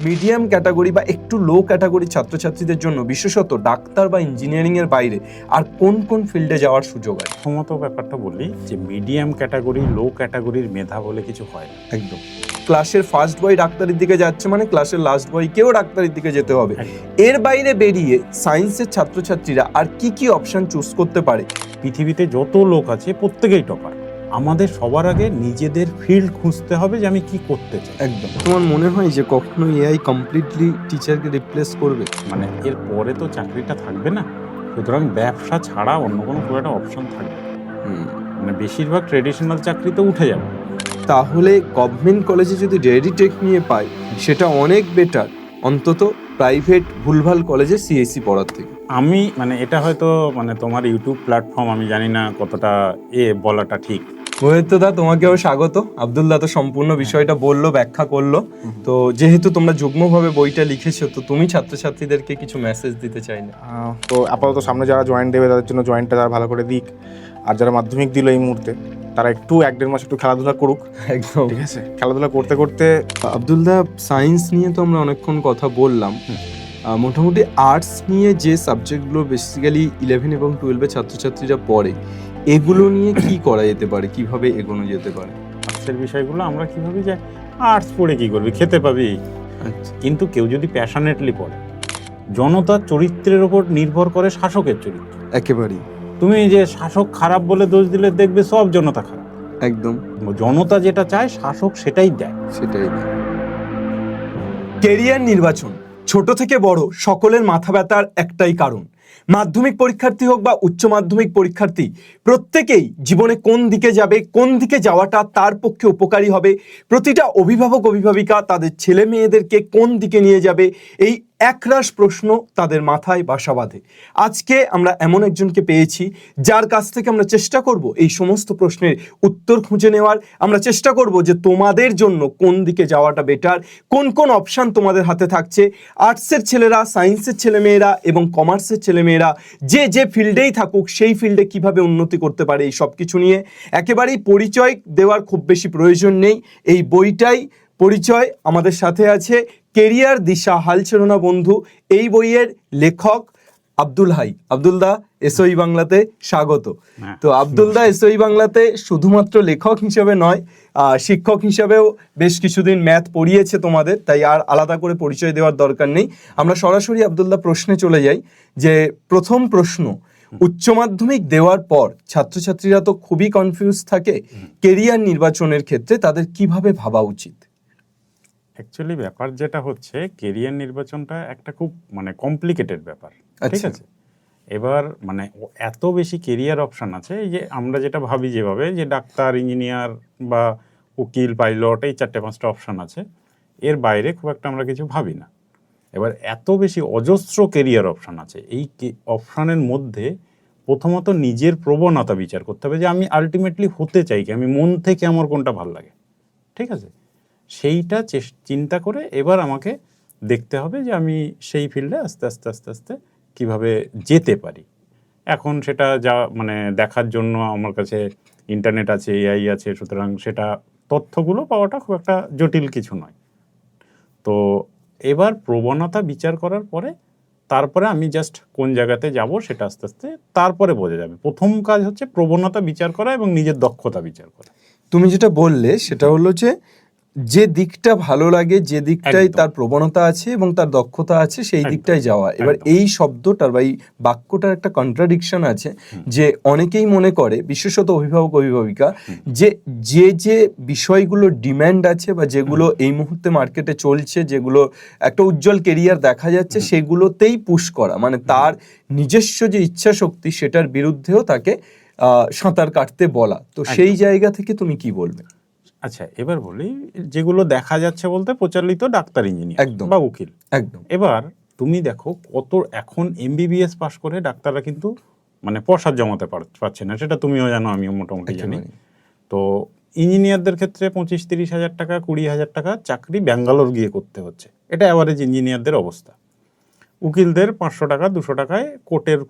Medium category বা একটু লো category ছাত্রছাত্রীদের জন্য বিশেষত ডাক্তার বা ইঞ্জিনিয়ারিংয়ের বাইরে আর কোন কোন ফিল্ডে যাওয়ার সুযোগ আছে? প্রথমত ব্যাপারটা বলি যে মিডিয়াম ক্যাটাগরি লো ক্যাটাগরির মেধা বলে কিছু হয় না। একদম। ক্লাসের ফার্স্ট বয় ডাক্তারের দিকে যাচ্ছে মানে ক্লাসের লাস্ট বয়কেও ডাক্তারের দিকে যেতে হবে। এর বাইরে বেরিয়ে সায়েন্সের ছাত্রছাত্রীরা আর কি কি অপশন চুজ করতে পারে? পৃথিবীতে যত লোক আছে প্রত্যেকেই টপার। আমাদের সবার আগে নিজেদের ফিল্ড খুঁজতে হবে যে আমি কি করতে চাই। একদম। তোমার মনে হয় যে কখনো এআই কমপ্লিটলি টিচারকে রিপ্লেস করবে? মানে এর পরে তো চাকরিটা থাকবে না, সুতরাং ব্যবসা ছাড়া অন্য কোনো খুব একটা অপশন থাকবে না। মানে বেশিরভাগ ট্রেডিশনাল চাকরি তো উঠে যাবে। তাহলে গভর্নমেন্ট কলেজে যদি রেডি টেক নিয়ে পাই সেটা অনেক বেটার অন্তত প্রাইভেট ভুলভাল কলেজে সিএসসি পড়ার থেকে। আমি মানে এটা হয়তো মানে তোমার ইউটিউব প্ল্যাটফর্ম, আমি জানি না কতটা বলাটা ঠিক। দা তোমাকেও স্বাগত। আব্দুল্লাহ তো সম্পূর্ণ বিষয়টা বললো, ব্যাখ্যা করলো। তো যেহেতু তোমরা যুগ্মভাবে বইটা লিখেছো, তো তুমি ছাত্রছাত্রীদেরকে কিছু মেসেজ দিতে চাইলে? তো আপাতত সামনে যারা জয়েন্ট দেবে তাদের জন্য জয়েন্টটা তারা ভালো করে দিক, আর যারা মাধ্যমিক দিল এই মুহূর্তে তারা একটু 1-1.5 মাস একটু খেলাধুলা করুক। একদম, ঠিক আছে, খেলাধুলা করতে করতে আব্দুল্লাহ সায়েন্স নিয়ে তো আমরা অনেকক্ষণ কথা বললাম। মোটামুটি আর্টস নিয়ে যে সাবজেক্টগুলো বেসিক্যালি 11 এবং 12-এ ছাত্রছাত্রীরা পড়ে, এগুলো নিয়ে কি করা যেতে পারে, কিভাবে এগোনো যেতে পারে? আর্টসের বিষয়গুলো আমরা কিভাবে যে আর্টস পড়ে কি করবি, খেতে পাবি। কিন্তু কেউ যদি প্যাশনেটলি পড়ে, জনতার চরিত্রের ওপর নির্ভর করে শাসকের চরিত্র। একেবারেই। তুমি যে শাসক খারাপ বলে দোষ দিলে দেখবে সব জনতা খারাপ। একদম, জনতা যেটা চায় শাসক সেটাই দেয়। সেটাই। কেরিয়ার নির্বাচন ছোট থেকে বড় সকলের মাথা ব্যথার একটাই কারণ। মাধ্যমিক পরীক্ষার্থী হোক বা উচ্চ মাধ্যমিক পরীক্ষার্থী, প্রত্যেকেই জীবনে কোন দিকে যাবে, কোন দিকে যাওয়াটা তার পক্ষে উপকারী হবে, প্রতিটা অভিভাবক অভিভাবিকা তাদের ছেলে মেয়েদেরকে কোন দিকে নিয়ে যাবে, এই একরাশ প্রশ্ন তাদের মাথায় বাসা বাঁধে। আজকে আমরা এমন একজনকে পেয়েছি যার কাছ থেকে আমরা চেষ্টা করব এই সমস্ত প্রশ্নের উত্তর খুঁজে নেওয়ার। আমরা চেষ্টা করব যে তোমাদের জন্য কোন দিকে যাওয়াটা বেটার, কোন কোন অপশান তোমাদের হাতে থাকছে। আর্টসের ছেলেরা, সায়েন্সের ছেলেমেয়েরা এবং কমার্সের ছেলেমেয়েরা যে যে ফিল্ডেই থাকুক সেই ফিল্ডে কিভাবে উন্নতি করতে পারে, এই সব কিছু নিয়ে একেবারেই পরিচয় দেওয়ার খুব বেশি প্রয়োজন নেই। এই বইটাই পরিচয়। আমাদের সাথে আছে কেরিয়ার দিশা হাল ছেড়ো না বন্ধু, এই বইয়ের লেখক আব্দুল হাই। আব্দুলদা এসওই বাংলাতে স্বাগত। তো আব্দুলদা এসওই বাংলাতে শুধুমাত্র লেখক হিসেবে নয়, শিক্ষক হিসেবেও বেশ কিছুদিন ম্যাথ পড়িয়েছে তোমাদের, তাই আর আলাদা করে পরিচয় দেওয়ার দরকার নেই। আমরা সরাসরি আব্দুলদা প্রশ্নে চলে যাই। যে প্রথম প্রশ্ন, উচ্চ মাধ্যমিক দেওয়ার পর ছাত্রছাত্রীরা তো খুবই কনফিউজ থাকে, কেরিয়ার নির্বাচনের ক্ষেত্রে তাদের কিভাবে ভাবা উচিত? অ্যাকচুয়ালি ব্যাপার যেটা হচ্ছে, কেরিয়ার নির্বাচনটা একটা খুব মানে কমপ্লিকেটেড ব্যাপার। ঠিক আছে, এবার মানে এত বেশি কেরিয়ার অপশান আছে। এই যে আমরা যেটা ভাবি যেভাবে যে ডাক্তার, ইঞ্জিনিয়ার বা উকিল, পাইলট, এই 4-5টা অপশান আছে, এর বাইরে খুব একটা আমরা কিছু ভাবি না। এবার এত বেশি অজস্র কেরিয়ার অপশান আছে, এই অপশানের মধ্যে প্রথমত নিজের প্রবণতা বিচার করতে হবে যে আমি আলটিমেটলি হতে চাই কি, আমি মন থেকে আমার কোনটা ভালো লাগে। ঠিক আছে, সেইটা চিন্তা করে এবার আমাকে দেখতে হবে যে আমি সেই ফিল্ডে আস্তে আস্তে আস্তে আস্তে কীভাবে যেতে পারি। এখন সেটা যা মানে দেখার জন্য আমার কাছে ইন্টারনেট আছে, এআই আছে, সুতরাং সেটা তথ্যগুলো পাওয়াটা খুব একটা জটিল কিছু নয়। তো এবার প্রবণতা বিচার করার পরে তারপরে আমি জাস্ট কোন জায়গাতে যাব সেটা আস্তে আস্তে তারপরে বোঝা যাবে। প্রথম কাজ হচ্ছে প্রবণতা বিচার করা এবং নিজের দক্ষতা বিচার করা। তুমি যেটা বললে সেটা হলো যে দিকটা ভালো লাগে, যে দিকটাই তার প্রবণতা আছে এবং তার দক্ষতা আছে, সেই দিকটাই যাওয়া। এবার এই শব্দটার বা এই বাক্যটার একটা কন্ট্রাডিকশন আছে, যে অনেকেই মনে করে, বিশেষত অভিভাবক অভিভাবিকা, যে যে যে বিষয়গুলো ডিম্যান্ড আছে বা যেগুলো এই মুহূর্তে মার্কেটে চলছে, যেগুলো একটা উজ্জ্বল কেরিয়ার দেখা যাচ্ছে, সেগুলোতেই পুশ করা, মানে তার নিজস্ব যে ইচ্ছা শক্তি সেটার বিরুদ্ধেও তাকে সাঁতার কাটতে বলা। তো সেই জায়গা থেকে তুমি কি বলবে? আচ্ছা, এবার বলি, যেগুলো দেখা যাচ্ছে বলতে প্রচলিত ডাক্তার, ইঞ্জিনিয়ার বা উকিল। একদম। এবার তুমি দেখো কত এখন এমবিবিএস পাশ করে ডাক্তাররা কিন্তু মানে পয়সা জমাতে পারছে না, সেটা তুমিও জানো, আমিও মোটামুটি জানি। তো ইঞ্জিনিয়ারদের ক্ষেত্রে 25-30 হাজার টাকা, 20 হাজার টাকা চাকরি ব্যাঙ্গালোর গিয়ে করতে হচ্ছে, এটা অ্যাভারেজ ইঞ্জিনিয়ারদের অবস্থা। উকিলদের 500 টাকা 200 টাকায়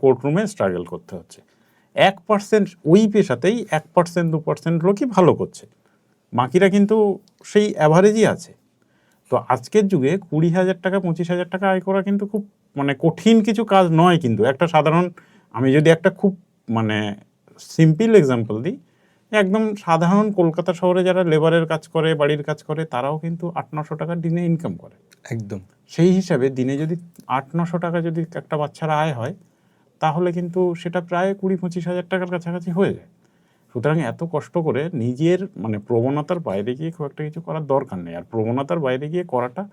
কোর্টরুমে স্ট্রাগল করতে হচ্ছে। 1% ওই পেশাতেই 1% 2% লোকই ভালো করছে, বাকিরা কিন্তু সেই অ্যাভারেজই আছে। তো আজকের যুগে 20,000 টাকা 25,000 টাকা আয় করা কিন্তু খুব মানে কঠিন কিছু কাজ নয়। কিন্তু একটা সাধারণ, আমি যদি একটা খুব মানে সিম্পল এক্সাম্পল দিই, একদম সাধারণ কলকাতা শহরে যারা লেবারের কাজ করে, বাড়ির কাজ করে, তারাও কিন্তু 800-900 টাকা দিনে ইনকাম করে। একদম। সেই হিসাবে দিনে যদি 800-900 টাকা যদি একটা বাচ্চার আয় হয়, তাহলে কিন্তু সেটা প্রায় 20-25,000 টাকার কাছাকাছি হয়ে যায়। সুতরাং এত কষ্ট করে নিজের মানে প্রবণতার বাইরে গিয়ে খুব একটা কিছু করার দরকার নেই। আর প্রবণতার বাইরে গিয়ে করাটা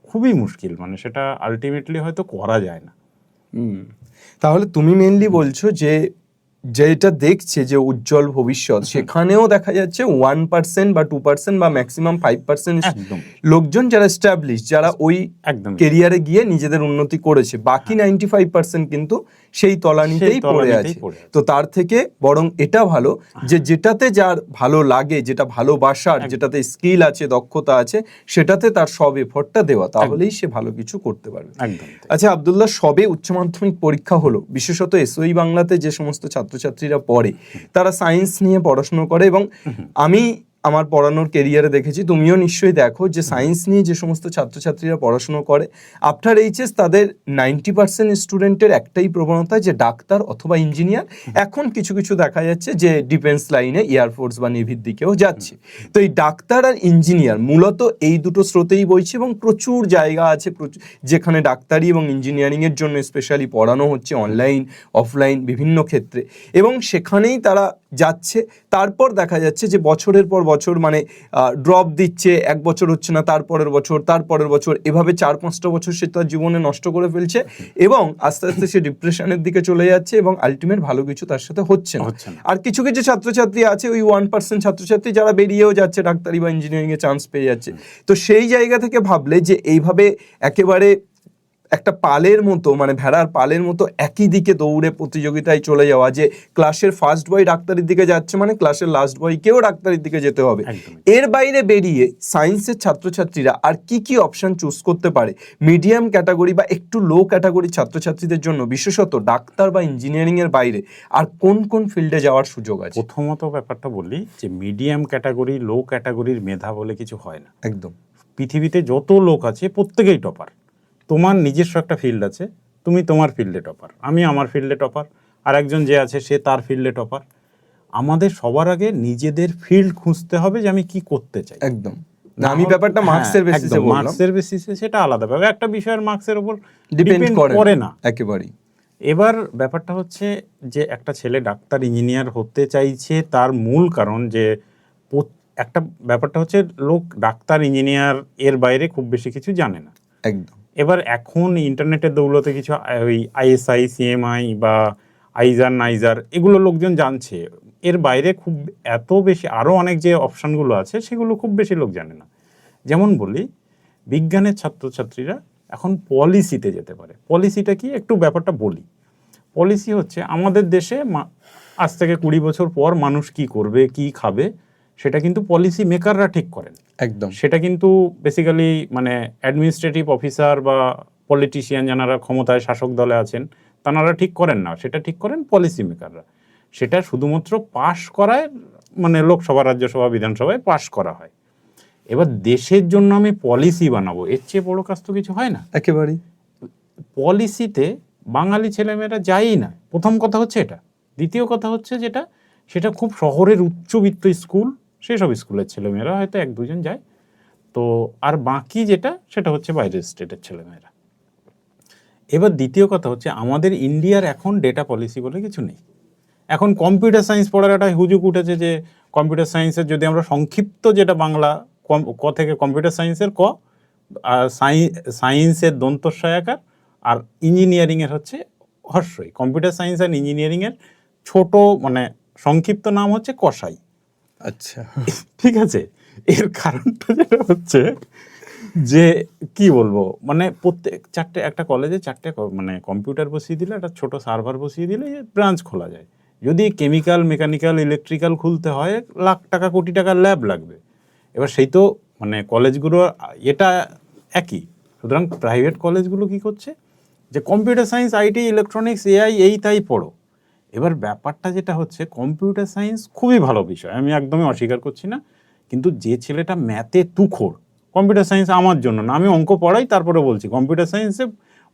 খুবই মুশকিল, মানে সেটা আলটিমেটলি হয়তো করা যায় না। তাহলে তুমি মেনলি বলছো যে যেটা দেখছে যে উজ্জ্বল ভবিষ্যৎ, সেখানেও দেখা যাচ্ছে 1% বা 2% বা ম্যাক্সিমাম 5% একদম লোকজন যারা এস্টাবলিশ, যারা ওই একদম কেরিয়ারে গিয়ে নিজেদের উন্নতি করেছে, বাকি 95% কিন্তু সেই তলানিতেই পড়ে আছে। তো তার থেকে বরং এটা ভালো যে যেটাতে যার ভালো লাগে, যেটা ভালোবাসার, যেটাতে স্কিল আছে, দক্ষতা আছে, সেটাতে তার সব এফর্টটা দেওয়া, তাহলেই সে ভালো কিছু করতে পারবে। একদম। আচ্ছা আব্দুল্লাহ, সবে উচ্চ মাধ্যমিক পরীক্ষা হলো, বিশেষত এসওই বাংলাতে যে সমস্ত ছাত্রছাত্রীরা পড়ে তারা সায়েন্স নিয়ে পড়াশোনা করে, এবং আমি আমার পড়ানোর কেরিয়ারে দেখেছি, তুমিও নিশ্চয়ই দেখো, যে সায়েন্স নিয়ে যে সমস্ত ছাত্রছাত্রীরা পড়াশোনা করে, আফটার এইচএস তাদের 90% স্টুডেন্টের একটাই প্রবণতা যে ডাক্তার অথবা ইঞ্জিনিয়ার, এখন কিছু কিছু দেখা যাচ্ছে যে ডিফেন্স লাইনে, এয়ারফোর্স বা নেভির দিকেও যাচ্ছে। তো এই ডাক্তার আর ইঞ্জিনিয়ার মূলত এই দুটো স্রোতেই বইছে, এবং প্রচুর জায়গা আছে যেখানে ডাক্তারি এবং ইঞ্জিনিয়ারিংয়ের জন্য স্পেশালি পড়ানো হচ্ছে, অনলাইন অফলাইন বিভিন্ন ক্ষেত্রে, এবং সেখানেই তারা যাচ্ছে। তারপর দেখা যাচ্ছে যে বছরের পর বছর মানে ড্রপ দিচ্ছে, 1 বছর হচ্ছে না, তারপরের বছর, তারপরের বছর, এভাবে 4-5টা বছর সে তার জীবনে নষ্ট করে ফেলছে, এবং আস্তে আস্তে সে ডিপ্রেশনের দিকে চলে যাচ্ছে, এবং আলটিমেট ভালো কিছু তার সাথে হচ্ছে না। আর কিছু কিছু ছাত্রছাত্রী আছে, ওই 1% ছাত্রছাত্রী যারা বেরিয়েও যাচ্ছে, ডাক্তারি বা ইঞ্জিনিয়ারিংয়ে চান্স পেয়ে যাচ্ছে। তো সেই জায়গা থেকে ভাবলে যে এইভাবে একেবারে একটা পালের মতো, মানে ভেড়ার পালের মতো একই দিকে দৌড়ে প্রতিযোগিতায় চলে যাওয়া, যে ক্লাসের ফার্স্ট বয় ডাক্তারির দিকে যাচ্ছে মানে ক্লাসের লাস্ট বয়কেও ডাক্তারির দিকে যেতে হবে, এর বাইরে বেরিয়ে সায়েন্সের ছাত্রছাত্রীরা আর কি কি অপশন চুজ করতে পারে মিডিয়াম ক্যাটাগরি বা একটু লো ক্যাটাগরি ছাত্রছাত্রীদের জন্য, বিশেষত ডাক্তার বা ইঞ্জিনিয়ারিং এর বাইরে আর কোন কোন ফিল্ডে যাওয়ার সুযোগ আছে? প্রথমত ব্যাপারটা বলি যে মিডিয়াম ক্যাটাগরি লো ক্যাটাগরির মেধা বলে কিছু হয় না। একদম। পৃথিবীতে যত লোক আছে প্রত্যেকেই টপার। তোমার নিজস্ব একটা ফিল্ড আছে, তুমি তোমার ফিল্ডে টপার, আমি আমার ফিল্ডে টপার, আর একজন যে আছে সে তার ফিল্ডে টপার। আমাদের সবার আগে নিজেদের ফিল্ড খুঁজতে হবে যে আমি কি করতে চাই। একদম। না, আমি ব্যাপারটা মার্কসের বেসিসে বললাম। মার্কসের বেসিসে সেটা আলাদা ব্যাপার, একটা বিষয়ের মার্কসের উপর ডিপেন্ড করে না একেবারেই। এবার ব্যাপারটা হচ্ছে যে একটা ছেলে ডাক্তার ইঞ্জিনিয়ার হতে চাইছে, তার মূল কারণ যে একটা ব্যাপারটা হচ্ছে লোক ডাক্তার ইঞ্জিনিয়ার এর বাইরে খুব বেশি কিছু জানে না। একদম। এবার এখন ইন্টারনেটের দৌলতে কিছু ওই আইএসআই, সিএমআই বা আইজার নাইজার এগুলো লোকজন জানছে, এর বাইরে খুব এত বেশি আরও অনেক যে অপশানগুলো আছে সেগুলো খুব বেশি লোক জানে না। যেমন বলি, বিজ্ঞানের ছাত্রছাত্রীরা এখন পলিসিতে যেতে পারে। পলিসিটা কি একটু ব্যাপারটা বলি। পলিসি হচ্ছে আমাদের দেশে আজ থেকে 20 বছর পর মানুষ কি করবে, কি খাবে, সেটা কিন্তু পলিসি মেকাররা ঠিক করেন। একদম। সেটা কিন্তু বেসিক্যালি মানে অ্যাডমিনিস্ট্রেটিভ অফিসার বা পলিটিশিয়ান যারা ক্ষমতায় শাসক দলে আছেন তারা ঠিক করেন না, সেটা ঠিক করেন পলিসি মেকাররা। সেটা শুধুমাত্র পাশ করায়, মানে লোকসভা, রাজ্যসভা, বিধানসভায় পাশ করা হয়। এবার দেশের জন্য আমি পলিসি বানাবো, এর চেয়ে বড় কাজ তো কিছু হয় না। একেবারেই। পলিসিতে বাঙালি ছেলেমেয়েরা যায়ই না, প্রথম কথা হচ্ছে এটা। দ্বিতীয় কথা হচ্ছে যেটা, সেটা খুব শহরের উচ্চবিত্ত স্কুল, সেসব স্কুলের ছেলেমেয়েরা হয়তো 1-2 যায়, তো আর বাকি যেটা সেটা হচ্ছে বাইরের স্টেটের ছেলেমেয়েরা। এবার দ্বিতীয় কথা হচ্ছে আমাদের ইন্ডিয়ার এখন ডেটা পলিসি বলে কিছু নেই। এখন কম্পিউটার সায়েন্স পড়ার একটা হুজুক উঠেছে যে কম্পিউটার সায়েন্সের যদি আমরা সংক্ষিপ্ত যেটা বাংলা ক থেকে কম্পিউটার সায়েন্সের ক, আর সায়েন্সের দন্তস্বয়াকার, আর ইঞ্জিনিয়ারিংয়ের হচ্ছে হর্ষই। কম্পিউটার সায়েন্স অ্যান্ড ইঞ্জিনিয়ারিংয়ের ছোট মানে সংক্ষিপ্ত নাম হচ্ছে কসাই। আচ্ছা, ঠিক আছে। এর কারণটা যেটা হচ্ছে যে কি বলবো, মানে প্রত্যেক একটা কলেজে 4টে মানে কম্পিউটার বসিয়ে দিলে, একটা ছোট সার্ভার বসিয়ে দিলে ব্রাঞ্চ খোলা যায়। যদি কেমিক্যাল, মেকানিক্যাল, ইলেকট্রিক্যাল খুলতে হয় লাখ টাকা, কোটি টাকার ল্যাব লাগবে। এবার সেই তো মানে কলেজগুলো এটা একই। সুতরাং প্রাইভেট কলেজগুলো কি করছে যে computer science, IT, electronics, AI এই তাই পড়ো। এবার ব্যাপারটা যেটা হচ্ছে, কম্পিউটার সায়েন্স খুবই ভালো বিষয়, আমি একদমই অস্বীকার করছি না, কিন্তু যে ছেলেটা ম্যাথে তুখোড়, কম্পিউটার সায়েন্স আমার জন্য না, আমি অঙ্ক পড়াই, তারপরে বলছি কম্পিউটার সায়েন্সে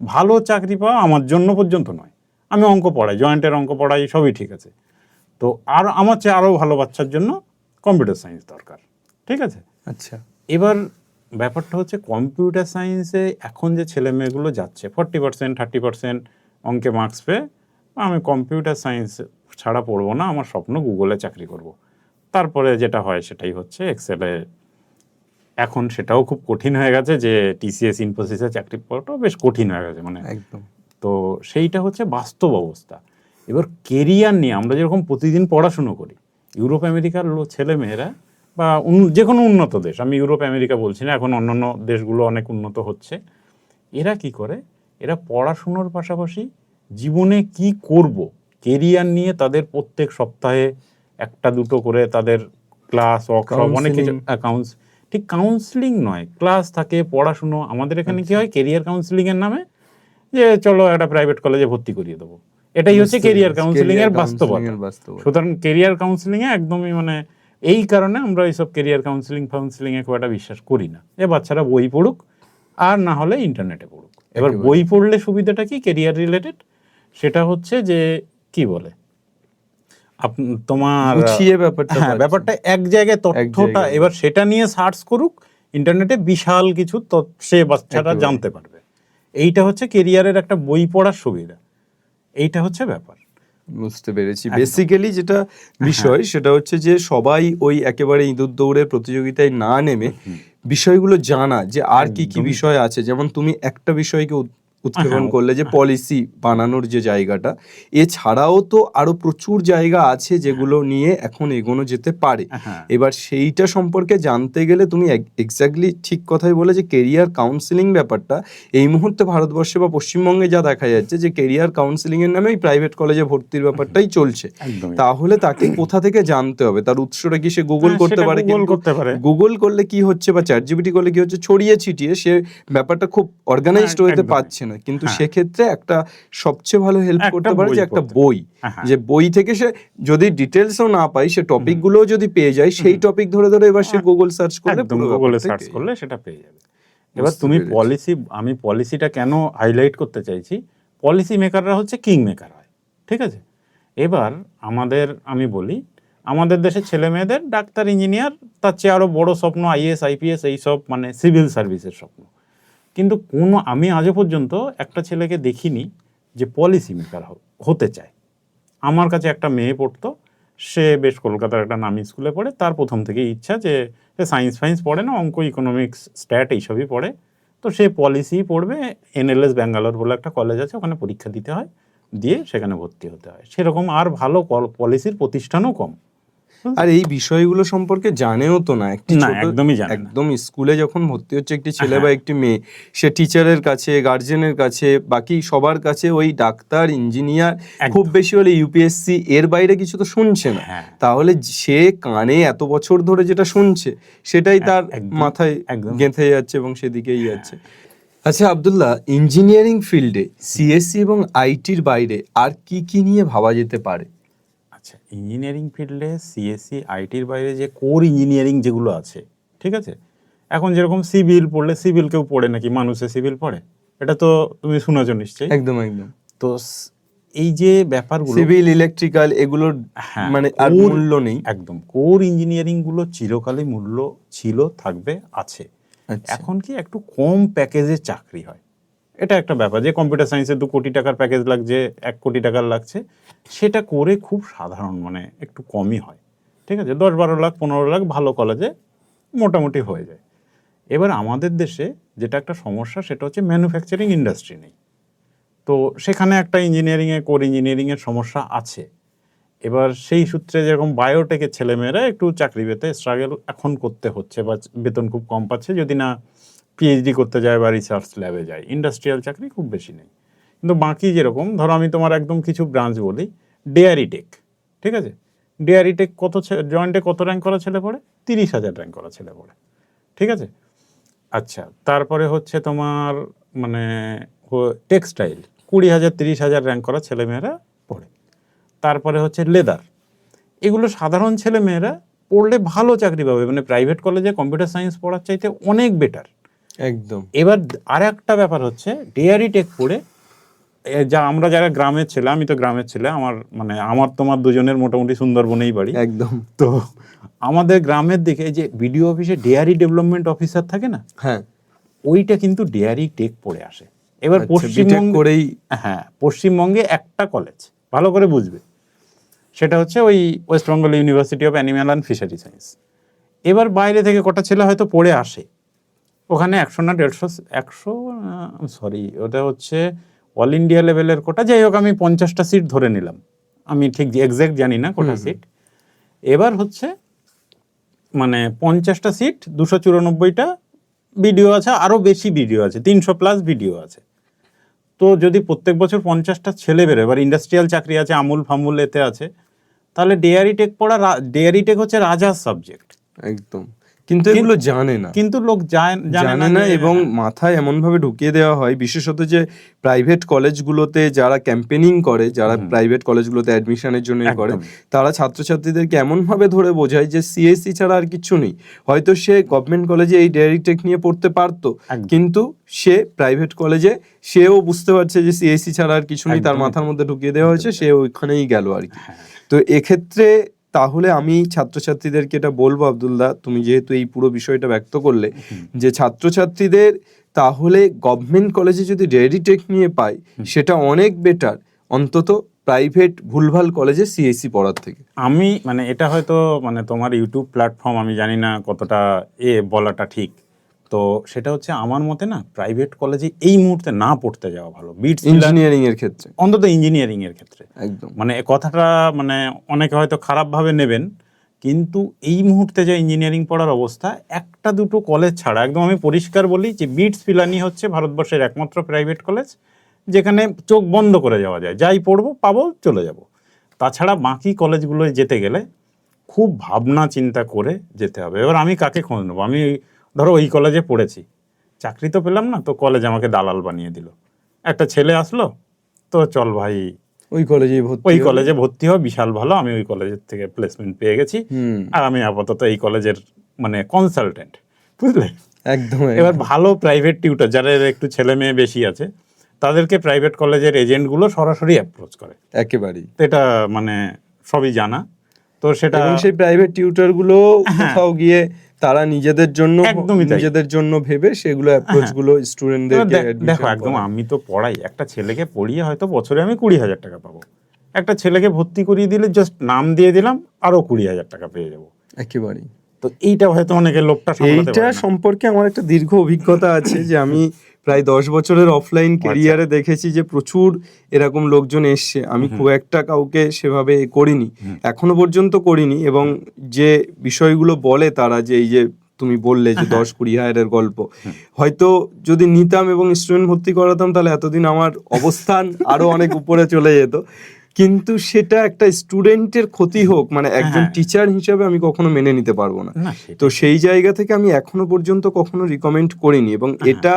ভালো চাকরি পাওয়া আমার জন্য পর্যন্ত নয়। আমি অঙ্ক পড়াই, জয়েন্টের অঙ্ক পড়াই, সবই ঠিক আছে। তো আর আমার চেয়ে আরও ভালো বাচ্চার জন্য কম্পিউটার সায়েন্স দরকার, ঠিক আছে। আচ্ছা, এবার ব্যাপারটা হচ্ছে কম্পিউটার সায়েন্সে এখন যে ছেলে মেয়েগুলো যাচ্ছে 40% 30% অঙ্কে মার্কস পেয়ে, আমি কম্পিউটার সায়েন্স ছাড়া পড়বো না, আমার স্বপ্ন গুগলে চাকরি করব। তারপরে যেটা হয় সেটাই হচ্ছে এক্সেলে, এখন সেটাও খুব কঠিন হয়ে গেছে যে টিসিএস ইনফোসিসে চাকরি পাওয়াটাও বেশ কঠিন হয়ে গেছে মানে একদম। তো সেইটা হচ্ছে বাস্তব অবস্থা। এবার কেরিয়ার নিয়ে আমরা যেরকম প্রতিদিন পড়াশুনো করি, ইউরোপ আমেরিকার ছেলে মেয়েরা বা যে কোনো উন্নত দেশ, আমি ইউরোপ আমেরিকা বলছি না, এখন অন্যান্য দেশগুলো অনেক উন্নত হচ্ছে, এরা কি করে, এরা পড়াশুনোর পাশাপাশি জীবনে কি করব কেরিয়ার নিয়ে তাদের প্রত্যেক সপ্তাহে একটা দুটো করে তাদের ক্লাস ওয়ার্কশপ অনেক কিছু, ঠিক কাউন্সিলিং নয়, ক্লাস থাকে, পড়াশুনো। আমাদের এখানে কি হয়, কেরিয়ার কাউন্সিলিং এর নামে যে চলো একটা প্রাইভেট কলেজে ভর্তি করিয়ে দেবো, এটাই হচ্ছে কেরিয়ার কাউন্সিলিং এর বাস্তবতা। সুতরাং কেরিয়ার কাউন্সিলিং এ একদমই মানে এই কারণে আমরা এইসব কেরিয়ার কাউন্সিলিং এ খুব একটা বিশ্বাস করি না। এ বাচ্চারা বই পড়ুক আর না হলে ইন্টারনেটে পড়ুক। এবার বই পড়লে সুবিধাটা কি কেরিয়ার রিলেটেড, সেটা হচ্ছে যে কি বলে তোমার ব্যাপারটা এক জায়গায় তথ্যটা, এবার সেটা নিয়ে সার্চ করুক ইন্টারনেটে, বিশাল কিছু সে বাচ্চারা জানতে পারবে। এইটা হচ্ছে কেরিয়ারের একটা বই পড়ার সুবিধা, এইটা হচ্ছে ব্যাপার। বুঝতে পেরেছি। বেসিক্যালি যেটা বিষয় সেটা হচ্ছে যে সবাই ওই একেবারে ইঁদুর দৌড়ের প্রতিযোগিতায় না নেমে বিষয়গুলো জানা যে আর কি কি বিষয় আছে। যেমন তুমি একটা বিষয়কে উৎক্ষেপণ করলে যে পলিসি বানানোর যে জায়গাটা, এছাড়াও তো আরো প্রচুর জায়গা আছে যেগুলো নিয়ে এখন এগোনো যেতে পারে। এবার সেইটা সম্পর্কে জানতে গেলে তুমি এক্স্যাক্টলি ঠিক কথাই বলে যে কেরিয়ার কাউন্সিলিং ব্যাপারটা এই মুহূর্তে ভারতবর্ষে বা পশ্চিমবঙ্গে যা দেখা যাচ্ছে যে কেরিয়ার কাউন্সিলিং এর নামে প্রাইভেট কলেজে ভর্তির ব্যাপারটাই চলছে। তাহলে তাকে কোথা থেকে জানতে হবে, তার উৎসটা কি? সে গুগল করতে পারে, কিন্তু গুগল করলে কি হচ্ছে বা চ্যাট জিপিটি করলে কি হচ্ছে, ছড়িয়ে ছিটিয়ে সে ব্যাপারটা খুব অর্গানাইজড হতে পারছে না। কিন্তু সেক্ষেত্রে একটা সবচেয়ে ভালো হেল্প করতে পারে যে একটা বই, যে বই থেকে সে যদি ডিটেলসও না পায়, সে টপিক গুলো যদি পেয়ে যায়, সেই টপিক ধরে ধরে এবার সে গুগল সার্চ করলে গুগলে সার্চ করলে সেটা পেয়ে যাবে। এবার তুমি পলিসি, আমি পলিসিটা কেন হাইলাইট করতে চাইছি, পলিসি মেকাররা হচ্ছে কিং মেকার হয়, ঠিক আছে। এবার আমি বলি আমাদের দেশের ছেলে মেয়েদের ডাক্তার ইঞ্জিনিয়ার, তার চেয়ে আরো বড় স্বপ্ন আইএএস আইপিএস, এইসব মানে সিভিল সার্ভিসের স্বপ্ন। কিন্তু আমি আজও পর্যন্ত একটা ছেলেকে দেখিনি যে পলিসি মেকার হতে চায়। আমার কাছে একটা মেয়ে পড়তো, সে বেশ কলকাতার একটা নামি স্কুলে পড়ে, তার প্রথম থেকেই ইচ্ছা যে সে সায়েন্স ফাইন্স পড়ে না, অঙ্ক ইকোনমিক্স স্ট্যাট এইসবই পড়ে, তো সে পলিসি পড়বে। এনএলএস ব্যাঙ্গালোর বলে একটা কলেজ আছে, ওখানে পরীক্ষা দিতে হয়, দিয়ে সেখানে ভর্তি হতে হয়। সেরকম আর ভালো পলিসির প্রতিষ্ঠানও কম, আর এই বিষয়গুলো সম্পর্কে জানেও তো না। একদমই জানে না। একদম স্কুলে যখন ভর্তি হচ্ছে একটি ছেলে বা একটি মেয়ে, সে টিচারের কাছে, গার্জেনের কাছে, বাকি সবার কাছে ওই ডাক্তার ইঞ্জিনিয়ার, খুব বেশি হলে ইউপিএসসি, এর বাইরে কিছু তো শুনছে না। তাহলে সে কানে এত বছর ধরে যেটা শুনছে সেটাই তার মাথায় গেঁথে যাচ্ছে এবং সেদিকেই যাচ্ছে। আচ্ছা আব্দুল্লাহ, ইঞ্জিনিয়ারিং ফিল্ডে সিএসসি এবং আইটির বাইরে আর কি কি নিয়ে ভাবা যেতে পারে? আচ্ছা, ইঞ্জিনিয়ারিং ফিল্ডে সিএসসি আইটির বাইরে যে কোর ইঞ্জিনিয়ারিং যেগুলো আছে, ঠিক আছে, এখন যেরকম সিভিল পড়লে, সিভিল কেউ পড়ে নাকি, মানুষে সিভিল পড়ে, এটা তো তুমি শুনেছো নিশ্চয়ই। একদম একদম। তো এই যে ব্যাপারগুলো সিভিল, ইলেকট্রিক্যাল, এগুলোর মানে আর মূল্য নেই। একদম, কোর ইঞ্জিনিয়ারিং গুলো চিরকালই মূল্য ছিল, থাকবে, আছে। এখন কি একটু কম প্যাকেজে চাকরি হয়, এটা একটা ব্যাপার। যে কম্পিউটার সায়েন্সে 2 কোটি টাকার প্যাকেজ লাগছে, 1 কোটি টাকার লাগছে, সেটা করে খুব সাধারণ মানে একটু কমই হয়, ঠিক আছে। 10-12 লাখ 15 লাখ ভালো কলেজে মোটামুটি হয়ে যায়। এবার আমাদের দেশে যেটা একটা সমস্যা, সেটা হচ্ছে ম্যানুফ্যাকচারিং ইন্ডাস্ট্রি নেই। তো সেখানে একটা কোর ইঞ্জিনিয়ারিংয়ের সমস্যা আছে। এবার সেই সূত্রে যেরকম বায়োটেকের ছেলেমেয়েরা একটু চাকরি পেতে স্ট্রাগল এখন করতে হচ্ছে, বা বেতন খুব কম পাচ্ছে, যদি না পিএইচডি করতে যায় বা রিসার্চ ল্যাবে যায়। ইন্ডাস্ট্রিয়াল চাকরি খুব বেশি নেই। কিন্তু বাকি যেরকম, ধরো আমি তোমার একদম কিছু ব্রাঞ্চ বলি, ডেয়ারি টেক, ঠিক আছে, ডেয়ারি টেক জয়েন্টে কত র্যাঙ্ক করা ছেলে পড়ে? 30,000 র্যাঙ্ক করা ছেলে পড়ে, ঠিক আছে। আচ্ছা, তারপরে হচ্ছে তোমার মানে টেক্সটাইল, 20,000 30,000 র্যাঙ্ক করা ছেলেমেয়েরা পড়ে। তারপরে হচ্ছে লেদার, এগুলো সাধারণ ছেলেমেয়েরা পড়লে ভালো চাকরি পাবে, মানে প্রাইভেট কলেজে কম্পিউটার সায়েন্স পড়ার চাইতে অনেক বেটার। একদম। এবার আর একটা ব্যাপার হচ্ছে ডেয়ারি টেক পড়ে যা আমরা যারা গ্রামের ছেলে, আমি তো গ্রামের ছেলে, আমার তোমার দুজনের মোটামুটি সুন্দরবনেই বাড়ি। একদম। তো আমাদের গ্রামের দিকে যে বিডিও অফিসে ডেয়ারি ডেভেলপমেন্ট অফিসার থাকে না, হ্যাঁ, ওইটা কিন্তু ডেয়ারি টেক পড়ে আসে। এবার পশ্চিমবঙ্গে একটা কলেজ ভালো করে বুঝবে, সেটা হচ্ছে ওই West Bengal university of animal and fishery science. এবার বাইরে থেকে কটা ছেলে হয়তো পড়ে আসে, ওখানে 100 না 150, ওটা হচ্ছে অল ইন্ডিয়া লেভেলের কোটা, যাই হোক আমি 50টা সিট ধরে নিলাম, আমি ঠিক এক্সাক্ট জানি না কোটা সিট। এবার হচ্ছে 50টা সিট, 294টা ভিডিও আছে, আরো বেশি ভিডিও আছে, 300+ ভিডিও আছে। তো যদি প্রত্যেক বছর 50টা ছেলে বেরোয়, এবার ইন্ডাস্ট্রিয়াল চাকরি আছে, আমুল ফামুল এতে আছে, তাহলে ডেয়ারি টেক পড়া, ডেয়ারি টেক হচ্ছে রাজার সাবজেক্ট। একদম। কিন্তু এগুলো জানে না, কিন্তু লোক জানে না, এবং মাথায় এমন ভাবে ঢুকিয়ে দেওয়া হয়, বিশেষত যে প্রাইভেট কলেজগুলোতে যারা ক্যাম্পেনিং করে, যারা প্রাইভেট কলেজগুলোতে অ্যাডমিশনের জন্য করে, তারা ছাত্রছাত্রীদেরকে এমন ভাবে ধরে বোঝায় যে সিএসসি ছাড়া আর কিছু নেই। হয়তো সে গভর্নমেন্ট কলেজে এই ডেয়ারি টেক নিয়ে পড়তে পারতো, কিন্তু সে প্রাইভেট কলেজে সেও বুঝতে পারছে যে সিএসসি ছাড়া আর কিছু নেই, তার মাথার মধ্যে ঢুকিয়ে দেওয়া হয়েছে, সে ওইখানেই গেল আর কি। তো এক্ষেত্রে তাহলে আমি ছাত্রছাত্রীদেরকে এটা বলবো, আব্দুল্লাহ, তুমি যেহেতু এই পুরো বিষয়টা ব্যক্ত করলে, যে ছাত্রছাত্রীদের তাহলে গভর্নমেন্ট কলেজে যদি ডেয়ারি টেক নিয়ে পায়, সেটা অনেক বেটার অন্তত প্রাইভেট ভুলভাল কলেজে সিএসসি পড়ার থেকে। আমি এটা হয়তো তোমার ইউটিউব প্ল্যাটফর্ম, আমি জানি না কতটা বলাটা ঠিক, তো সেটা হচ্ছে আমার মতে না, প্রাইভেট কলেজে এই মুহূর্তে না পড়তে যাওয়া ভালো, বিটস ইঞ্জিনিয়ারিং এর ক্ষেত্রে, অন্তত ইঞ্জিনিয়ারিং এর ক্ষেত্রে। একদম। কথাটা অনেকে হয়তো খারাপভাবে নেবেন, কিন্তু এই মুহূর্তে যে ইঞ্জিনিয়ারিং পড়ার অবস্থা, একটা দুটো কলেজ ছাড়া, একদম আমি পরিষ্কার বলি যে বিটস পিলানি হচ্ছে ভারতবর্ষের একমাত্র প্রাইভেট কলেজ যেখানে চোখ বন্ধ করে যাওয়া যায়, যাই পড়বো পাবো চলে যাব। তাছাড়া বাকি কলেজগুলোয় যেতে গেলে খুব ভাবনা চিন্তা করে যেতে হবে। এবার আমি কাকে খোঁজ নেবো? আমি ধরো ওই কলেজে পড়েছি, চাকরি তো পেলাম না, তো কলেজ আমাকে দালাল বানিয়ে দিল। একটা ছেলে আসলো, তো চল ভাই ওই কলেজে ভর্তি হয়, বিশাল ভালো, আমি ওই কলেজের থেকে প্লেসমেন্ট পেয়ে গেছি, আর আমি আপাতত এই কলেজের কনসালটেন্ট, বুঝলে? একদম। এবার ভালো প্রাইভেট টিউটর, যারা একটু ছেলে মেয়ে বেশি আছে, তাদেরকে প্রাইভেট কলেজের এজেন্টগুলো সরাসরি অ্যাপ্রোচ করে, একেবারেই। এটা সবই জানা। তো সেটা সেই প্রাইভেট টিউটরগুলো কোথাও গিয়ে তারা নিজেদের জন্য ভেবে সেগুলো অ্যাপ্রোচ গুলো স্টুডেন্টদেরকে। দেখো, একদম আমি তো পড়াই, একটা ছেলেকে পড়িয়ে হয়তো বছরে আমি 20,000 টাকা পাবো, একটা ছেলেকে ভর্তি করিয়ে দিলে জাস্ট নাম দিয়ে দিলাম, আরো 20,000 টাকা পেয়ে যাবো একেবারেই। তো এইটা হয়তো অনেকের লোকটা এইটা সম্পর্কে আমার একটা দীর্ঘ অভিজ্ঞতা আছে, যে আমি প্রায় 10 বছরের অফলাইন ক্যারিয়ারে দেখেছি যে প্রচুর এরকম লোকজন এসছে। আমি খুব একটা কাউকে সেভাবে করিনি, এখনো পর্যন্ত করিনি, এবং যে বিষয়গুলো বলে তারা, যে এই যে তুমি বললে যে 10-20 হাজারের গল্প, হয়তো যদি নিতাম এবং স্টুডেন্ট ভর্তি করাতাম, তাহলে এতদিন আমার অবস্থান আরো অনেক উপরে চলে যেত। কিন্তু সেটা একটা স্টুডেন্টের ক্ষতি হোক, একজন টিচার হিসেবে আমি কখনো মেনে নিতে পারবো না। তো সেই জায়গা থেকে আমি এখনো পর্যন্ত কখনো রিকমেন্ড করিনি, এবং এটা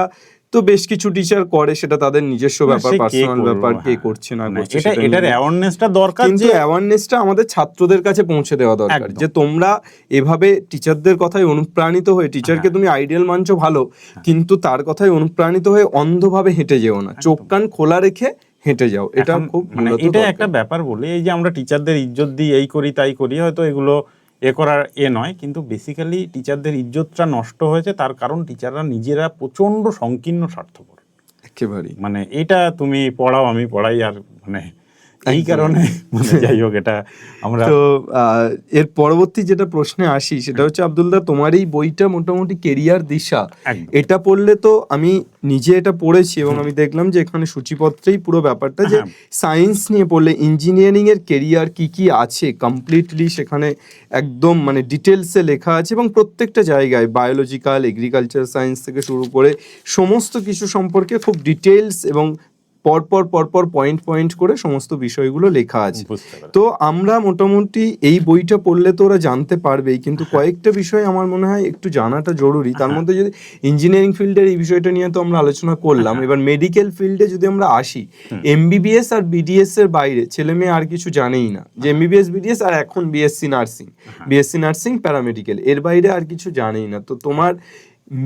তো বেশ কিছু টিচার করে, সেটা তাদের নিজস্ব ব্যাপার, পার্সোনাল ব্যাপার, কে করছে না করছে, এটার অ্যাওয়ারনেসটা দরকার, কিন্তু অ্যাওয়ারনেসটা আমাদের ছাত্রদের কাছে পৌঁছে দেওয়া দরকার, যে তোমরা এভাবে টিচারদের কথায় অনুপ্রাণিত হয়ে, টিচারকে তুমি আইডিয়াল মানছো ভালো, কিন্তু তার কথায় অনুপ্রাণিত হয়ে অন্ধভাবে হেঁটে যেও না, চোখ কান খোলা রেখে হেঁটে যাও। এটা খুব এটা একটা ব্যাপার বলি, এই যে আমরা টিচারদের ইজ্জত দিই, এই করি তাই করি, হয়তো এগুলো করার নয়, কিন্তু বেসিক্যালি টিচারদের ইজ্জতটা নষ্ট হয়েছে, তার কারণ টিচাররা নিজেরা প্রচন্ড সংকীর্ণ স্বার্থপর একেবারে। এটা তুমি পড়াও, আমি পড়াই, আর এই কারণে যাই হোক, এটা আমরা। তো এর পরবর্তী যেটা প্রশ্নে আসি, সেটা হচ্ছে আব্দুল্লাহ, তোমার এই বইটা মোটামুটি কেরিয়ার দিশা, এটা পড়লে তো আমি নিজে এটা পড়েছি, এবং আমি দেখলাম যে এখানে সূচিপত্রেই পুরো ব্যাপারটা, যে সায়েন্স নিয়ে পড়লে ইঞ্জিনিয়ারিং এর কেরিয়ার কি কি আছে কমপ্লিটলি সেখানে একদম ডিটেলসে লেখা আছে, এবং প্রত্যেকটা জায়গায় বায়োলজিক্যাল, এগ্রিকালচার সায়েন্স থেকে শুরু করে সমস্ত কিছু সম্পর্কে খুব ডিটেলস এবং পরপর পয়েন্ট করে সমস্ত বিষয়গুলো লেখা আছে। বুঝতে পারছি। তো আমরা মোটামুটি এই বইটা পড়লে তো ওরা জানতে পারবেই, কিন্তু কয়েকটা বিষয় আমার মনে হয় একটু জানাটা জরুরি। তার মধ্যে যদি ইঞ্জিনিয়ারিং ফিল্ডের এই বিষয়টা নিয়ে তো আমরা আলোচনা করলাম, এবার মেডিকেল ফিল্ডে যদি আমরা আসি, এমবিবিএস আর বিডিএস এর বাইরে ছেলে মেয়ে আর কিছু জানেই না, যে এমবিবিএস বিডিএস আর এখন বিএসসি নার্সিং প্যারামেডিকেল, এর বাইরে আর কিছু জানেই না। তো তোমার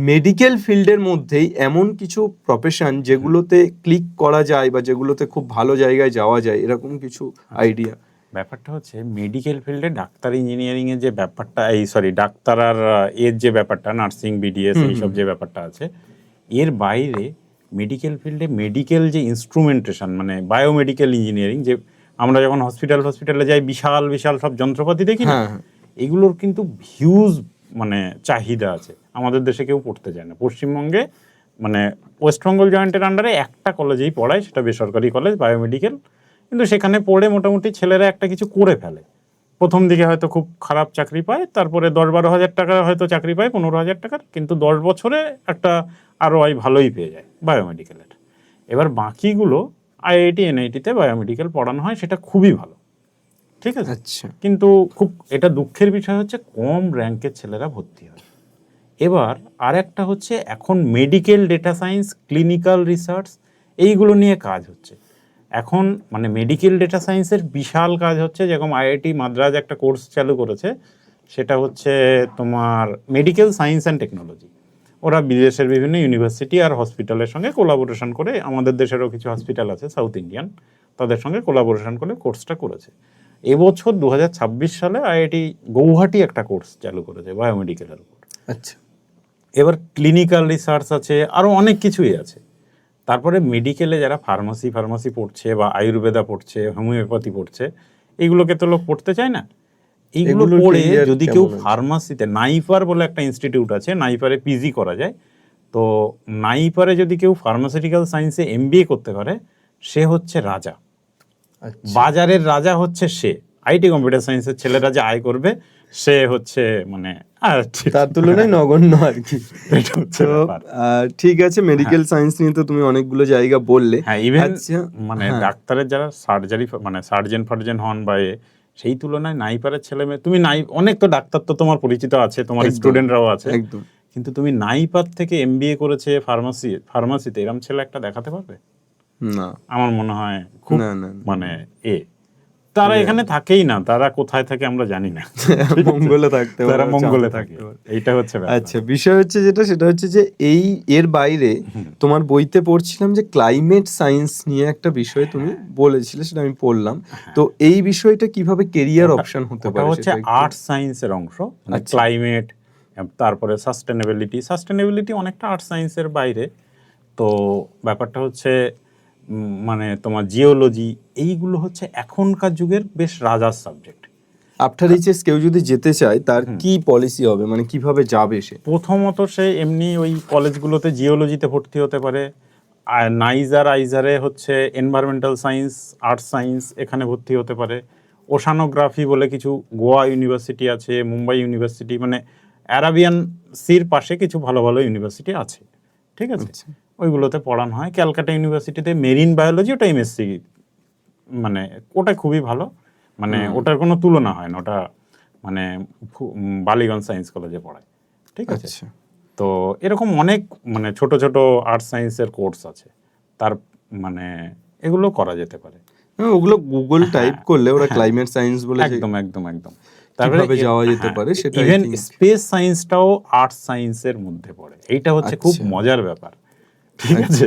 মেডিকেল ফিল্ডের মধ্যেই এমন কিছু প্রফেশন যেগুলোতে ক্লিক করা যায় বা যেগুলোতে খুব ভালো জায়গায় যাওয়া যায়, এরকম কিছু আইডিয়া? ব্যাপারটা হচ্ছে মেডিকেল ফিল্ডে ডাক্তার ইঞ্জিনিয়ারিং এর যে ব্যাপারটা, ডাক্তার আর এর যে ব্যাপারটা, নার্সিং বিডিএস এইসব যে ব্যাপারটা আছে, এর বাইরে মেডিকেল ফিল্ডে মেডিকেল যে ইনস্ট্রুমেন্টেশন, মানে বায়োমেডিক্যাল ইঞ্জিনিয়ারিং, যে আমরা যখন হসপিটালে যাই বিশাল বিশাল সব যন্ত্রপাতি দেখি না, এগুলোর কিন্তু হিউজ মানে চাহিদা আছে। আমাদের দেশে কেউ পড়তে যায় না। পশ্চিমবঙ্গে মানে ওয়েস্ট বেঙ্গল জয়েন্টের আন্ডারে একটা কলেজেই পড়ায়, সেটা বেসরকারি কলেজ বায়োমেডিক্যাল, কিন্তু সেখানে পড়ে মোটামুটি ছেলেরা একটা কিছু করে ফেলে। প্রথম দিকে হয়তো খুব খারাপ চাকরি পায়, তারপরে 10-12 হাজার টাকা হয়তো চাকরি পায়, 15 হাজার টাকার, কিন্তু 10 বছরে একটা ROI ভালোই পেয়ে যায় বায়োমেডিক্যালের। এবার বাকিগুলো IIT NIT-তে বায়োমেডিক্যাল পড়ানো হয়, সেটা খুবই ভালো, ঠিক আছে। আচ্ছা, কিন্তু খুব এটা দুঃখের বিষয় হচ্ছে কম র্যাঙ্কের ছেলেরা ভর্তি হয়। এবার আর একটা হচ্ছে এখন medical data science, clinical research, এইগুলো নিয়ে কাজ হচ্ছে এখন। মানে মেডিকেল ডেটা সায়েন্সের বিশাল কাজ হচ্ছে, যেরকম IIT মাদ্রাজ একটা কোর্স চালু করেছে, সেটা হচ্ছে তোমার মেডিকেল সায়েন্স অ্যান্ড টেকনোলজি। ওরা বিদেশের বিভিন্ন ইউনিভার্সিটি আর হসপিটালের সঙ্গে কোলাবোরেশন করে, আমাদের দেশেরও কিছু হসপিটাল আছে সাউথ ইন্ডিয়ান, তাদের সঙ্গে কোলাবোরেশন করে কোর্সটা করেছে। এবছর 2026 সালে IIT গৌহাটি একটা কোর্স চালু করেছে বায়োমেডিক্যালের উপর। আচ্ছা, এবার ক্লিনিক্যাল রিসার্চ আছে, আরও অনেক কিছুই আছে। তারপরে মেডিকেলে যারা ফার্মাসি পড়ছে বা আয়ুর্বেদা পড়ছে, হোমিওপ্যাথি পড়ছে, এইগুলোকে তো লোক পড়তে চায় না। এইগুলো এগুলোর পড়ে career যদি কেউ কেমন আছে? ফার্মাসিতে, নাইপার বলে একটা ইনস্টিটিউট আছে, নাইপারে PG করা যায়, তো নাইপারে যদি কেউ ফার্মাসিউটিক্যাল সায়েন্সে MBA করতে পারে, সে হচ্ছে রাজা। আচ্ছা। বাজারের রাজা হচ্ছে সে। IT কম্পিউটার সায়েন্সের ছেলেরা যে আয় করবে, সে হচ্ছে মানে তার তুলনায় নগণ্য আর কি। এটা হচ্ছে তো ব্যাপার। ঠিক আছে, মেডিকেল সায়েন্স নিয়ে তো তুমি অনেকগুলো জায়গা বললে। হ্যাঁ, ইভেন আচ্ছা, মানে ডাক্তারের যারা সার্জন হন বা সেই তুলনায় নাইপারের ছেলে মেয়ে, তুমি অনেক তো ডাক্তার তো তোমার পরিচিত আছে, তোমার একদম, স্টুডেন্টরাও আছে, একদম। কিন্তু তুমি নাইপার থেকে MBA করেছে ফার্মাসিতে, এরকম ছেলে একটা দেখাতে পারবে? না, আমার মনে হয় খুব না, না, মানে তারা এখানে থাকেই না, তারা কোথায় থাকে আমরা জানি না। মঙ্গলে থাকতে পারে, তারা মঙ্গলে চাঁদে থাকে, থাকতে পারে। এইটা হচ্ছে ব্যাপার। আচ্ছা, বিষয় হচ্ছে সেটা হচ্ছে যে এর বাইরে তোমার বইতে পড়ছিলাম যে ক্লাইমেট সায়েন্স নিয়ে একটা বিষয় তুমি বলেছিলে, সেটা আমি পড়লাম। তো এই বিষয়টা কিভাবে কেরিয়ার অপশন হতে ওটা পারে? হচ্ছে সেটা একটু- আর্ট সায়েন্সের অংশ, আচ্ছা। ক্লাইমেট, তারপরে সাস্টেনেবিলিটি অনেকটা আর্ট সায়েন্সের বাইরে। তো ব্যাপারটা হচ্ছে মানে তোমার জিওলজি, এইগুলো হচ্ছে এখনকার যুগের বেশ রাজার সাবজেক্ট। আফটার এইচএস কেউ যদি যেতে চায়, তার কি পলিসি হবে, মানে কিভাবে যাবে সে? প্রথমত সে এমনি ওই কলেজগুলোতে জিওলজিতে ভর্তি হতে পারে, আর আইজারে হচ্ছে এনভায়রনমেন্টাল সায়েন্স, আর্ট সায়েন্স, এখানে ভর্তি হতে পারে। ওশানোগ্রাফি বলে কিছু গোয়া ইউনিভার্সিটি আছে, মুম্বাই ইউনিভার্সিটি, মানে অ্যারাবিয়ান সির পাশে কিছু ভালো ভালো ইউনিভার্সিটি আছে, ঠিক আছে, ওইগুলোতে পড়ানো হয়। ক্যালকাটা ইউনিভার্সিটিতে মেরিন বায়োলজি, ওটা MSc, মানে ওটা খুবই ভালো, মানে ওটার কোনো তুলনা হয় না, ওটা মানে বালিগঞ্জ সায়েন্স কলেজে পড়ায়, ঠিক আছে। আচ্ছা, তো এরকম অনেক মানে ছোট ছোট আর্ট সায়েন্সের কোর্স আছে, তার মানে এগুলো করা যেতে পারে। ওগুলো গুগল টাইপ করলে ওরা ক্লাইমেট সায়েন্স বলে একদম কিভাবে যাওয়া যেতে পারে সেটা ইভেন স্পেস সায়েন্সটাও আর্ট সায়েন্সের মধ্যে পড়ে। এইটা হচ্ছে খুব মজার ব্যাপার, ঠিক আছে,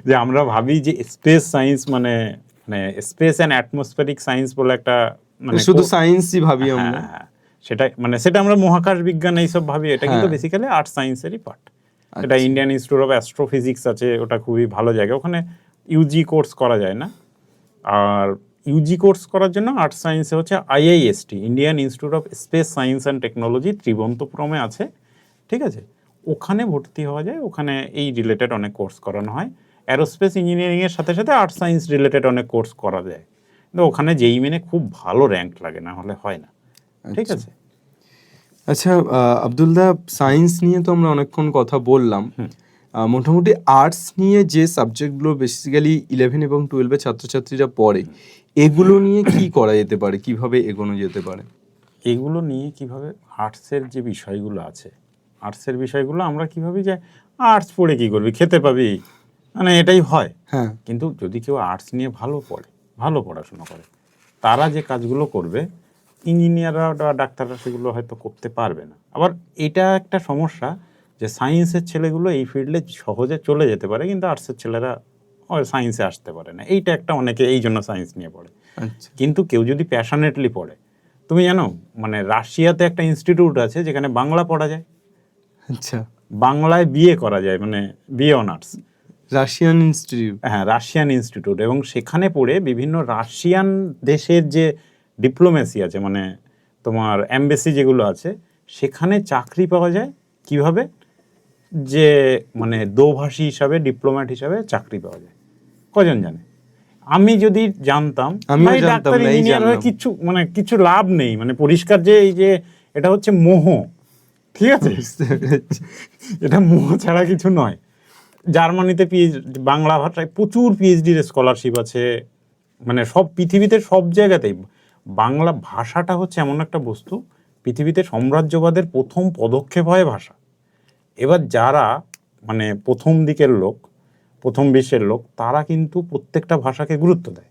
যে আমরা ভাবি যে স্পেস সায়েন্স মানে স্পেস অ্যান্ড অ্যাটমসফেরিক সায়েন্স বলে একটা মানে শুধু সায়েন্সই ভাবি আমরা। সেটা আমরা মহাকাশ বিজ্ঞান এইসব ভাবি, এটা কিন্তু বেসিক্যালি আর্ট সায়েন্সেরই পার্ট। এটা ইন্ডিয়ান ইনস্টিটিউট অফ অ্যাস্ট্রোফিজিক্স আছে, ওটা খুবই ভালো জায়গা, ওখানে UG কোর্স করা যায় না। আর UG কোর্স করার জন্য আর্ট সায়েন্সে হচ্ছে IIST, Indian Institute of Space Science and Technology, ত্রিবন্তপুরমে আছে, ঠিক আছে, ওখানে ভর্তি হওয়া যায়। ওখানে এই রিলেটেড অনেক কোর্স করানো হয়। অ্যারোস্পেস ইঞ্জিনিয়ারিংয়ের সাথে সাথে আর্ট সায়েন্স রিলেটেড অনেক কোর্স করা যায়, কিন্তু ওখানে যেই মেনে খুব ভালো র্যাঙ্ক লাগে, না হলে হয় না, ঠিক আছে। আচ্ছা, আব্দুলদা, সায়েন্স নিয়ে তো আমরা অনেকক্ষণ কথা বললাম। মোটামুটি আর্টস নিয়ে যে সাবজেক্টগুলো বেসিক্যালি 11 এবং 12-এ ছাত্রছাত্রীরা পড়ে, এগুলো নিয়ে কি করা যেতে পারে, কিভাবে এগোনো যেতে পারে? এগুলো নিয়ে কিভাবে আর্টসের যে বিষয়গুলো আছে, আর্টসের বিষয়গুলো আমরা কিভাবে যে আর্টস পড়ে কি করবি, খেতে পাবি, মানে এটাই হয়। হ্যাঁ, কিন্তু যদি কেউ আর্টস নিয়ে ভালো পড়ে, ভালো পড়াশোনা করে, তারা যে কাজগুলো করবে ইঞ্জিনিয়াররা বা ডাক্তাররা সেগুলো হয়তো করতে পারবে না। আবার এটা একটা সমস্যা যে সায়েন্সের ছেলেগুলো এই ফিল্ডে সহজে চলে যেতে পারে, কিন্তু আর্টসের ছেলেরা সায়েন্সে আসতে পারে না। এইটা একটা, অনেকে এই জন্য সায়েন্স নিয়ে পড়ে। আচ্ছা কিন্তু কেউ যদি প্যাশনেটলি পড়ে, তুমি জানো মানে রাশিয়াতে একটা ইনস্টিটিউট আছে যেখানে বাংলা পড়া যায়, আচ্ছা, বাংলায় বিএ করা যায়, মানে বিএ অনার্স। Russian institute. হ্যাঁ, রাশিয়ান ইনস্টিটিউট। এবং সেখানে পড়ে বিভিন্ন রাশিয়ান দেশের যে ডিপ্লোমেসি আছে, মানে তোমার এমবেসি যেগুলো আছে, সেখানে চাকরি পাওয়া যায়। কিভাবে? যে মানে দোভাষী হিসাবে, ডিপ্লোম্যাট হিসাবে চাকরি পাওয়া যায়। কজন জানে? আমি যদি জানতাম, আমিও ভাই জানতাম ডাক্তার না, এই ইঞ্জিনিয়ার হয়ে জানলাম। কিছু মানে কিছু লাভ নেই, মানে পরিষ্কার যে এই যে এটা হচ্ছে মোহ, ঠিক আছে? এটা মোহ ছাড়া কিছু নয়। জার্মানিতে বাংলা ভাষায় প্রচুর পিএইচডির স্কলারশিপ আছে, মানে সব পৃথিবীতে সব জায়গাতেই বাংলা ভাষাটা হচ্ছে এমন একটা বস্তু, পৃথিবীতে সাম্রাজ্যবাদের প্রথম পদক্ষেপ হয় ভাষা। এবার যারা মানে প্রথম দিকের লোক, প্রথম বিশ্বের লোক, তারা কিন্তু প্রত্যেকটা ভাষাকে গুরুত্ব দেয়।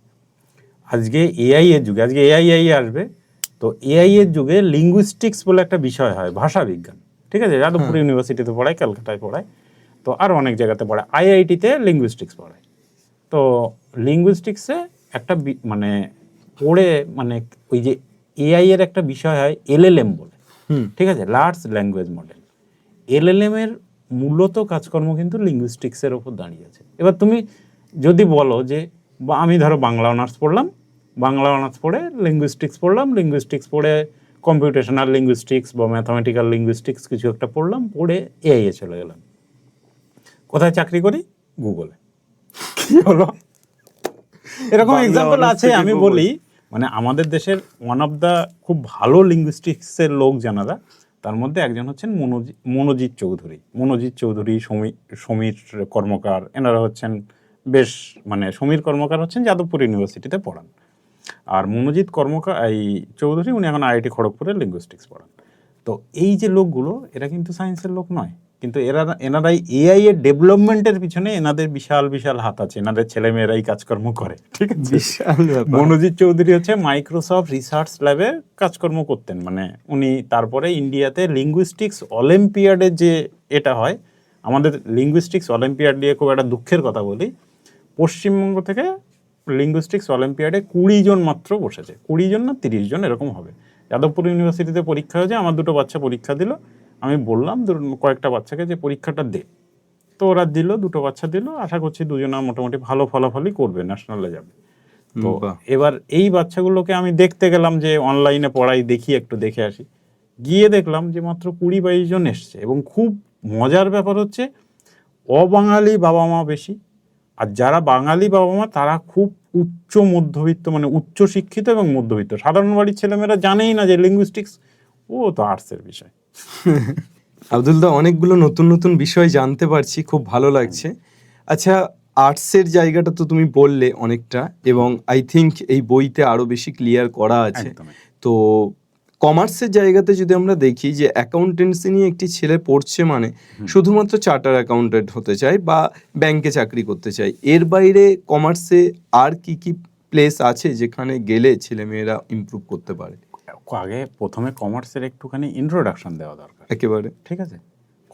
আজকে এআই এর যুগে, আজকে এআই আসবে, তো এআই এর যুগে লিঙ্গুইস্টিক্স বলে একটা বিষয় হয়, ভাষা বিজ্ঞান, ঠিক আছে? যাদবপুর ইউনিভার্সিটিতে পড়ায়, ক্যালকাটায় পড়ায়, তো আরও অনেক জায়গাতে পড়ায়, আইআইটিতে লিঙ্গুইস্টিক্স পড়ায়। তো লিঙ্গুইস্টিক্সে একটা মানে পড়ে মানে ওই যে এআই এর একটা বিষয় হয় এলএলএম বলে, ঠিক আছে, লার্জ ল্যাঙ্গুয়েজ মডেল। এলএলএম এর মূলত কাজকর্ম কিন্তু লিঙ্গুইস্টিক্সের ওপর দাঁড়িয়ে আছে। এবার তুমি যদি বলো যে আমি ধরো বাংলা অনার্স পড়লাম, বাংলা অনার্স পড়ে লিঙ্গুইস্টিক্স পড়লাম, লিঙ্গুইস্টিক্স পড়ে কম্পিউটেশনাল লিঙ্গুইস্টিক্স বা ম্যাথামেটিক্যাল লিঙ্গুইস্টিক্স কিছু একটা পড়লাম, পড়ে এআই এ চলে গেলাম, কোথায় চাকরি করি? গুগলে। কি হলো? এরকম এক্সাম্পল আছে। আমি বলি মানে আমাদের দেশের ওয়ান অফ দ্য খুব ভালো লিঙ্গুইস্টিক্সের লোক জানারা, তার মধ্যে একজন হচ্ছেন মনোজিৎ চৌধুরী। মনোজিৎ চৌধুরী, সমীর কর্মকার, এনারা হচ্ছেন বেশ মানে সমীর কর্মকার হচ্ছেন যাদবপুর ইউনিভার্সিটিতে পড়ান, আর মনোজিৎ কর্মকার এই চৌধুরী উনি এখন আইআইটি খড়গপুরে লিঙ্গুইস্টিক্স পড়ান। তো এই যে লোকগুলো, এরা কিন্তু সায়েন্সের লোক নয়, কিন্তু এনারাই এআই এর ডেভেলপমেন্টের পিছনে এনাদের বিশাল বিশাল হাত আছে, এনাদের ছেলেমেয়েরাই কাজকর্ম করে, ঠিক আছে? বিশাল ব্যাপার। মনোজিৎ চৌধুরী হচ্ছে মাইক্রোসফট রিসার্চ ল্যাবে কাজকর্ম করতেন, মানে উনি তারপরে ইন্ডিয়াতে লিঙ্গুইস্টিক্স অলিম্পিয়াডে যে এটা হয়, আমাদের লিঙ্গুইস্টিক্স অলিম্পিয়াড নিয়ে খুব একটা দুঃখের কথা বলি, পশ্চিমবঙ্গ থেকে লিঙ্গুইস্টিক্স অলিম্পিয়াডে 20 জন মাত্র বসেছে, 20 জন না 30 জন এরকম হবে। যাদবপুর ইউনিভার্সিটিতে পরীক্ষা হয়েছে, আমার দুটো বাচ্চা পরীক্ষা দিল, আমি বললাম কয়েকটা বাচ্চাকে যে পরীক্ষাটা দে, তো ওরা দিল, দুটো বাচ্চা দিল, আশা করছি দুজনা মোটামুটি ভালো ফলাফলই করবে, ন্যাশনালে যাবে। তো এবার এই বাচ্চাগুলোকে আমি দেখতে গেলাম যে অনলাইনে পড়াই, দেখি একটু দেখে আসি, গিয়ে দেখলাম যে মাত্র 20-22 জন এসছে। এবং খুব মজার ব্যাপার হচ্ছে অবাঙালি বাবা মা বেশি, আর যারা বাঙালি বাবা মা তারা খুব উচ্চ মধ্যবিত্ত, মানে উচ্চ শিক্ষিত এবং মধ্যবিত্ত। সাধারণ বাড়ির ছেলেমেয়েরা জানেই না যে লিঙ্গুইস্টিক্স ও তো আর্টসের বিষয়। আব্দুল দা, অনেকগুলো নতুন নতুন বিষয় জানতে পারছি, খুব ভালো লাগছে। আচ্ছা, আর্টসের জায়গাটা তো তুমি বললে অনেকটা, এবং আই থিঙ্ক এই বইতে আরো বেশি ক্লিয়ার করা আছে। তো কমার্সের জায়গাতে যদি আমরা দেখি যে অ্যাকাউন্টেন্সি নিয়ে একটি ছেলে পড়ছে, মানে শুধুমাত্র চার্টার অ্যাকাউন্টেন্ট হতে চায় বা ব্যাংকে চাকরি করতে চায়, এর বাইরে কমার্সে আর কি কি প্লেস আছে যেখানে গেলে ছেলেমেয়েরা ইমপ্রুভ করতে পারে? আগে প্রথমে কমার্সের একটুখানি ইন্ট্রোডাকশন দেওয়া দরকার, একেবারে, ঠিক আছে?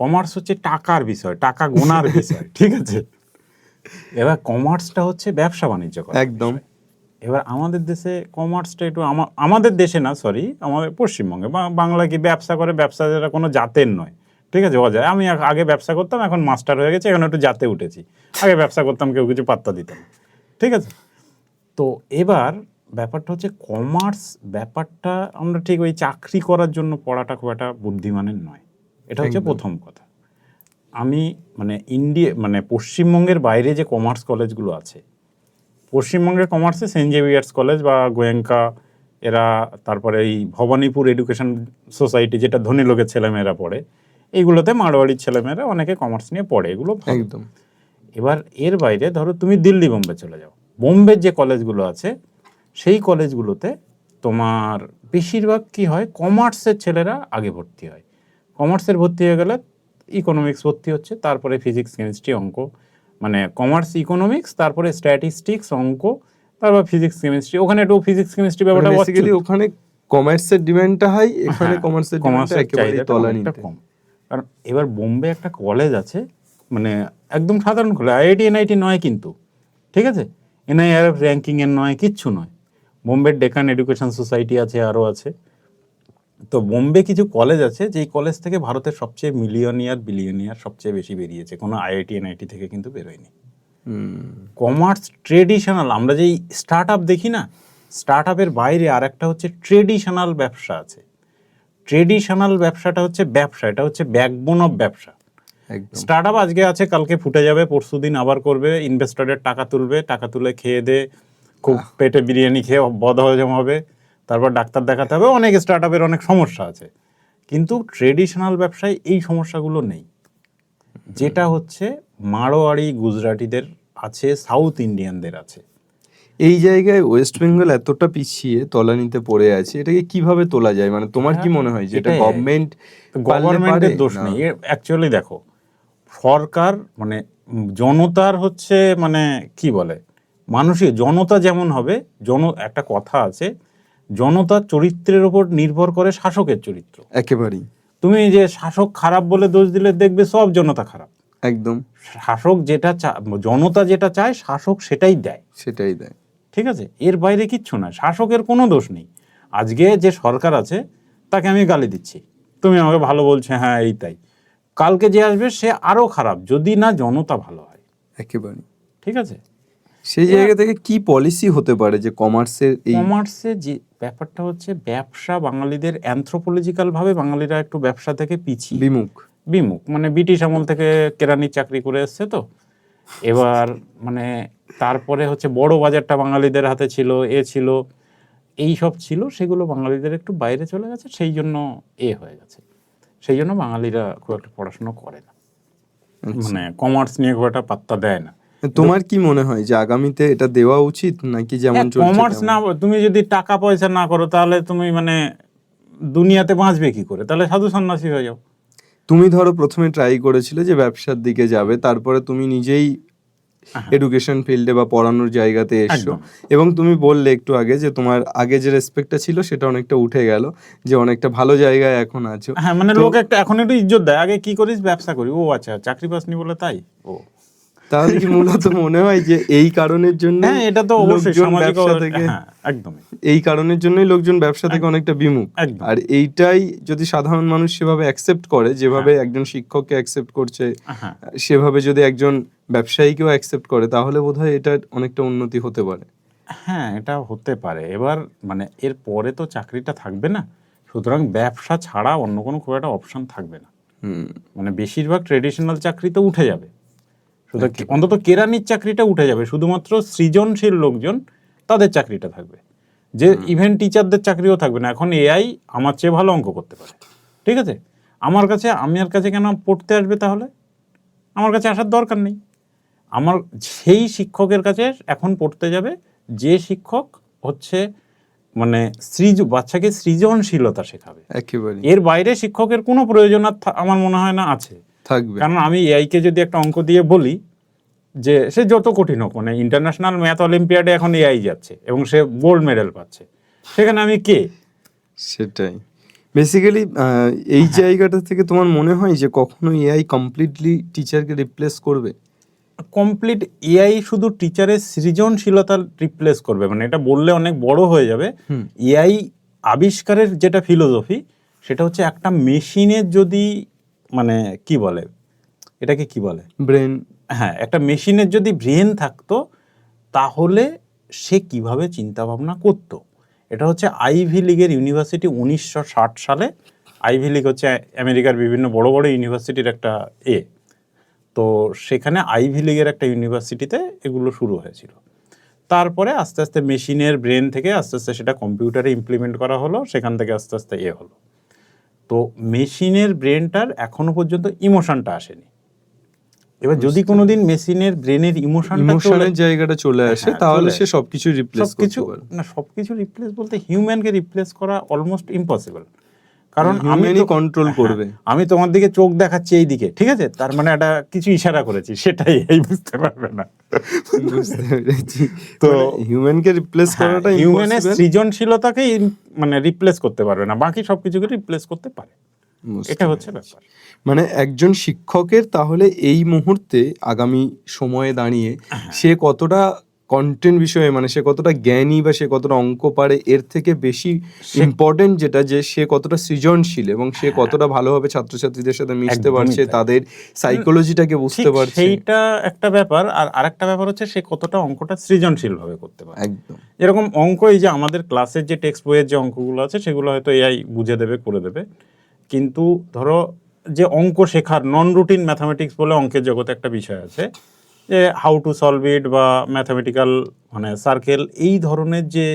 কমার্স হচ্ছে টাকার বিষয়, টাকা গোনার বিষয়, ঠিক আছে? এবার কমার্সটা হচ্ছে ব্যবসা বাণিজ্য করা, একদম। এবার আমাদের দেশে কমার্সটা একটু আমাদের দেশে না, সরি, আমাদের পশ্চিমবঙ্গে বাংলা কি ব্যবসা করে, ব্যবসা যেটা কোনো জাতের নয়, ঠিক আছে? অজয়, আমি আগে ব্যবসা করতাম, এখন মাস্টার হয়ে গেছে, এখন একটু জাতে উঠেছি, আগে ব্যবসা করতাম কেউ কিছু পাত্তা দিত না, ঠিক আছে? তো এবার ব্যাপারটা হচ্ছে কমার্স ব্যাপারটা আমরা ঠিক ওই চাকরি করার জন্য পড়াটা খুব একটা বুদ্ধিমানের নয়, এটা হচ্ছে প্রথম কথা। আমি মানে মানে পশ্চিমবঙ্গের বাইরে যে কমার্স কলেজগুলো আছে, পশ্চিমবঙ্গের কমার্সে সেন্ট জেভিয়ার্স কলেজ বা গোয়েঙ্কা এরা, তারপরে এই ভবানীপুর এডুকেশন সোসাইটি যেটা ধনী লোকের ছেলেমেয়েরা পড়ে, এইগুলোতে মারোয়াড়ির ছেলেমেয়েরা অনেকে কমার্স নিয়ে পড়ে, এগুলো ভালো। একদম। এবার এর বাইরে ধরো তুমি দিল্লি বোম্বে চলে যাও, বোম্বের যে কলেজগুলো আছে সেই কলেজগুলোতে তোমার বেশিরভাগ কি হয়, কমার্সের ছেলেরা আগে ভর্তি হয়। কমার্সের ভর্তি হয়ে গেলে ইকোনমিক্স ভর্তি হচ্ছে, তারপরে ফিজিক্স কেমিস্ট্রি অঙ্ক, মানে কমার্স ইকোনমিক্স, তারপরে স্ট্যাটিস্টিক্স অঙ্ক, তারপর ফিজিক্স কেমিস্ট্রি। ওখানে একটু ফিজিক্স কেমিস্ট্রি ব্যাপারটা বেসিক্যালি ওখানে কমার্সের ডিমান্ডটা হাই, এখানে কমার্সের ডিমান্ডটা একেবারে তলানিতে। কম। কারণ এবার বোম্বে একটা কলেজ আছে, মানে একদম সাধারণ কলেজ, আইআইটি এনআইটি নয় কিন্তু, ঠিক আছে, এনআইআরএফ র্যাঙ্কিং এর নয়, কিচ্ছু নয়। বোম্বের ডেকান এডুকেশন সোসাইটি আছে, আরও আছে। তো বোম্বে কিছু কলেজ আছে যেই কলেজ থেকে ভারতের সবচেয়ে বিলিয়নিয়ার সবচেয়ে বেশি বেরিয়েছে, কোনো আইআইটি এনআইটি থেকে কিন্তু বেরোয়নি। কমার্স ট্রেডিশনাল, আমরা যেই স্টার্ট আপ দেখি না, স্টার্ট আপের বাইরে আর একটা হচ্ছে ট্রেডিশনাল ব্যবসা আছে। ট্রেডিশনাল ব্যবসাটা হচ্ছে ব্যবসা, এটা হচ্ছে ব্যাকবোন অফ ব্যবসা। স্টার্ট আপ আজকে আছে, কালকে ফুটে যাবে, পরশুদিন আবার করবে, ইনভেস্টরের টাকা তুলবে, টাকা তুলে খেয়ে দে খুব পেটে বিরিয়ানি খেয়ে বদহজম হবে, তারপর ডাক্তার দেখাতে হবে। অনেক স্টার্ট আপের অনেক সমস্যা আছে, কিন্তু ট্রেডিশনাল ব্যবসায় এই সমস্যাগুলো নেই, যেটা হচ্ছে মারোয়াড়ি গুজরাটিদের আছে, সাউথ ইন্ডিয়ানদের আছে। এই জায়গায় ওয়েস্ট বেঙ্গল এতটা পিছিয়ে তলানিতে পড়ে আছে, এটাকে কিভাবে তোলা যায়? মানে তোমার কি মনে হয় যে এটা গভর্নমেন্টের দোষ নেই অ্যাকচুয়ালি? দেখো, সরকার মানে জনতার হচ্ছে, মানে কি বলে, মানুষের জনতা যেমন হবে, একটা কথা আছে, জনতার চরিত্রের উপর নির্ভর করে শাসকের চরিত্র। একেবারেই। তুমি যে শাসক খারাপ বলে দোষ দিলে দেখবে সব জনতা খারাপ। একদম। শাসক যেটা জনতা যেটা চায় শাসক সেটাই দেয়। ঠিক আছে, এর বাইরে কিচ্ছু না, শাসকের কোনো দোষ নেই। আজকে যে সরকার আছে তাকে আমি গালি দিচ্ছি, তুমি আমাকে ভালো বলছো, হ্যাঁ এই তাই। কালকে যে আসবে সে আরো খারাপ, যদি না জনতা ভালো হয়। একেবারে। ঠিক আছে, সেই জায়গা থেকে কি পলিসি হতে পারে যে কমার্সের যে ব্যাপারটা হচ্ছে, ব্যবসা বাঙালিদের অ্যানথ্রোপোলজিক্যাল ভাবে বাঙালিরা একটু ব্যবসা থেকে পিছিয়ে, বিমুখ, মানে ব্রিটিশ আমল থেকে কেরানির চাকরি করে এসছে তো। এবার মানে তারপরে হচ্ছে বড় বাজারটা বাঙালিদের হাতে ছিল, ছিল এই সব ছিল, সেগুলো বাঙালিদের একটু বাইরে চলে গেছে, সেই জন্য হয়ে গেছে। সেই জন্য বাঙালিরা খুব একটা পড়াশোনা করে না, মানে কমার্স নিয়ে খুব একটা পাত্তা দেয় না। তোমার কি মনে হয় যে আগামীতে এটা দেওয়া উচিত নাকি যেমন চলছে? কমার্স না, তুমি যদি টাকা পয়সা না করো তাহলে তুমি মানে দুনিয়াতে বাঁচবে কি করে? তাহলে সাধু সন্ন্যাসী হয়ে যাও। তুমি ধরো প্রথমে ট্রাই করেছিলে যে ব্যবসার দিকে যাবে, তারপরে তুমি নিজেই এডুকেশন ফিল্ডে বা পড়ানোর জায়গাতে এসছো, এবং তুমি বললে একটু আগে যে তোমার আগে যে রেসপেক্টটা ছিল সেটা অনেকটা উঠে গেল, যে অনেকটা ভালো জায়গায় এখন আছো। হ্যাঁ, মানে লোক একটা এখন একটু ইজ্জত দেয়, আগে কি করিস, ব্যবসা করি, ও আচ্ছা চাকরি পাসনি বলে তাই। ও তাহলে কি মূলত মনে হয় যে এই কারণের জন্য? হ্যাঁ, এটা তো অবশ্যই সামাজিক, একদমই এই কারণের জন্যই লোকজন ব্যবসা থেকে অনেকটা বিমুখ। আর এইটাই যদি সাধারণ মানুষ সেভাবে অ্যাকসেপ্ট করে, যেভাবে একজন শিক্ষককে অ্যাকসেপ্ট করছে, সেভাবে যদি একজন ব্যবসায়ীকেও অ্যাকসেপ্ট করে, তাহলে বোধহয় এটা অনেকটা উন্নতি হতে পারে। হ্যাঁ, এটা হতে পারে। এবার মানে এর পরে তো চাকরিটা থাকবে না, সুতরাং ব্যবসা ছাড়া অন্য কোনো খুব একটা অপশন থাকবে না। মানে বেশিরভাগ ট্রেডিশনাল চাকরি তো উঠে যাবে, অন্তত কেরানির চাকরিটা উঠে যাবে, শুধুমাত্র সৃজনশীল লোকজন তাদের চাকরিটা থাকবে, যে ইভেন টিচারদের চাকরিও থাকবে না। এখন এআই আমার চেয়ে ভালো অঙ্ক করতে পারে, ঠিক আছে, আমার কাছে কেন পড়তে আসবে? তাহলে আমার কাছে আসার দরকার নেই। আমার সেই শিক্ষকের কাছে এখন পড়তে যাবে যে শিক্ষক হচ্ছে মানে বাচ্চাকে সৃজনশীলতা শেখাবে। এর বাইরে শিক্ষকের কোনো প্রয়োজন আমার মনে হয় না আছে, থাকবে। কারণ আমি এআইকে যদি একটা অঙ্ক দিয়ে বলি যে সে যত কঠিন হোক, মানে ইন্টারন্যাশনাল ম্যাথ অলিম্পিয়াডে এখন এআই যাচ্ছে এবং সে গোল্ড মেডেল পাচ্ছে, সেখানে আমি কে? সেটাই বেসিক্যালি এই জায়গাটা থেকে তোমার মনে হয় যে কখনো এআই কমপ্লিটলি টিচারকে রিপ্লেস করবে? কমপ্লিট এআই শুধু টিচারের সৃজনশীলতা রিপ্লেস করবে, মানে এটা বললে অনেক বড় হয়ে যাবে। এআই আবিষ্কারের যেটা ফিলোসফি, সেটা হচ্ছে একটা মেশিনের যদি মানে কি বলে, এটাকে কি বলে, ব্রেন। হ্যাঁ, একটা মেশিনের যদি ব্রেন থাকতো তাহলে সে কিভাবে চিন্তা ভাবনা করতো। এটা হচ্ছে আইভি লিগের ইউনিভার্সিটি 1960 সালে, আইভি লিগ হচ্ছে আমেরিকার বিভিন্ন বড় বড় ইউনিভার্সিটির একটা তো সেখানে আইভি লিগের একটা ইউনিভার্সিটিতে এগুলো শুরু হয়েছিল। তারপরে আস্তে আস্তে মেশিনের ব্রেন থেকে আস্তে আস্তে সেটা কম্পিউটারে ইমপ্লিমেন্ট করা হলো, সেখান থেকে আস্তে আস্তে হলো। তো মেশিনের ব্রেনটার এখনো পর্যন্ত ইমোশনটা আসেনি। এবার যদি কোনোদিন মেশিনের ব্রেনের ইমোশনের জায়গাটা চলে আসে, তাহলে সে সবকিছু রিপ্লেস করতে পারে। না, সবকিছু রিপ্লেস বলতে হিউম্যানকে রিপ্লেস করা অলমোস্ট ইম্পসিবল। কারণ হিউম্যানই কন্ট্রোল করবে। আমি তোমার দিকে চোখ দেখাচ্ছি এই দিকে, ঠিক আছে, তার মানে একটা কিছু ইশারা করেছি, সেটাই এই বুঝতে পারবে না। বুঝতে পেরেছি। তো হিউম্যানকে রিপ্লেস করাটা হিউম্যানের সৃজনশীলতাকে মানে রিপ্লেস করতে পারবে না, বাকি সবকিছুকে রিপ্লেস করতে পারে। এটা হচ্ছে ব্যাপার। মানে একজন শিক্ষকের তাহলে এই মুহূর্তে আগামী সময়ে দাঁড়িয়ে সে কতটা কন্টেন্ট বিষয়ে, মানে সে কতটা জ্ঞানী বা সে কতটা অঙ্ক পারে, এর থেকে বেশি ইম্পর্টেন্ট যেটা যে সে কতটা সৃজনশীল এবং সে কতটা ভালোভাবে ছাত্রছাত্রীদের সাথে মিশতে পারছে, তাদের সাইকোলজিটাকে বুঝতে পারছে, সেইটা একটা ব্যাপার। আর আরেকটা ব্যাপার হচ্ছে সে কতটা অঙ্কটা সৃজনশীল ভাবে করতে পারে। একদম এরকম অঙ্ক, এই যে আমাদের ক্লাসের যে টেক্সট বইয়ের যে অঙ্কগুলো আছে সেগুলো হয়তো এআই বুঝে দেবে, করে দেবে, কিন্তু ধরো যে অঙ্ক শেখার নন রুটিন ম্যাথামেটিক্স বলে অঙ্কের জগতে একটা বিষয় আছে, যে হাউ টু সলভ ইট বা ম্যাথামেটিক্যাল মানে সার্কেল, এই ধরনের যে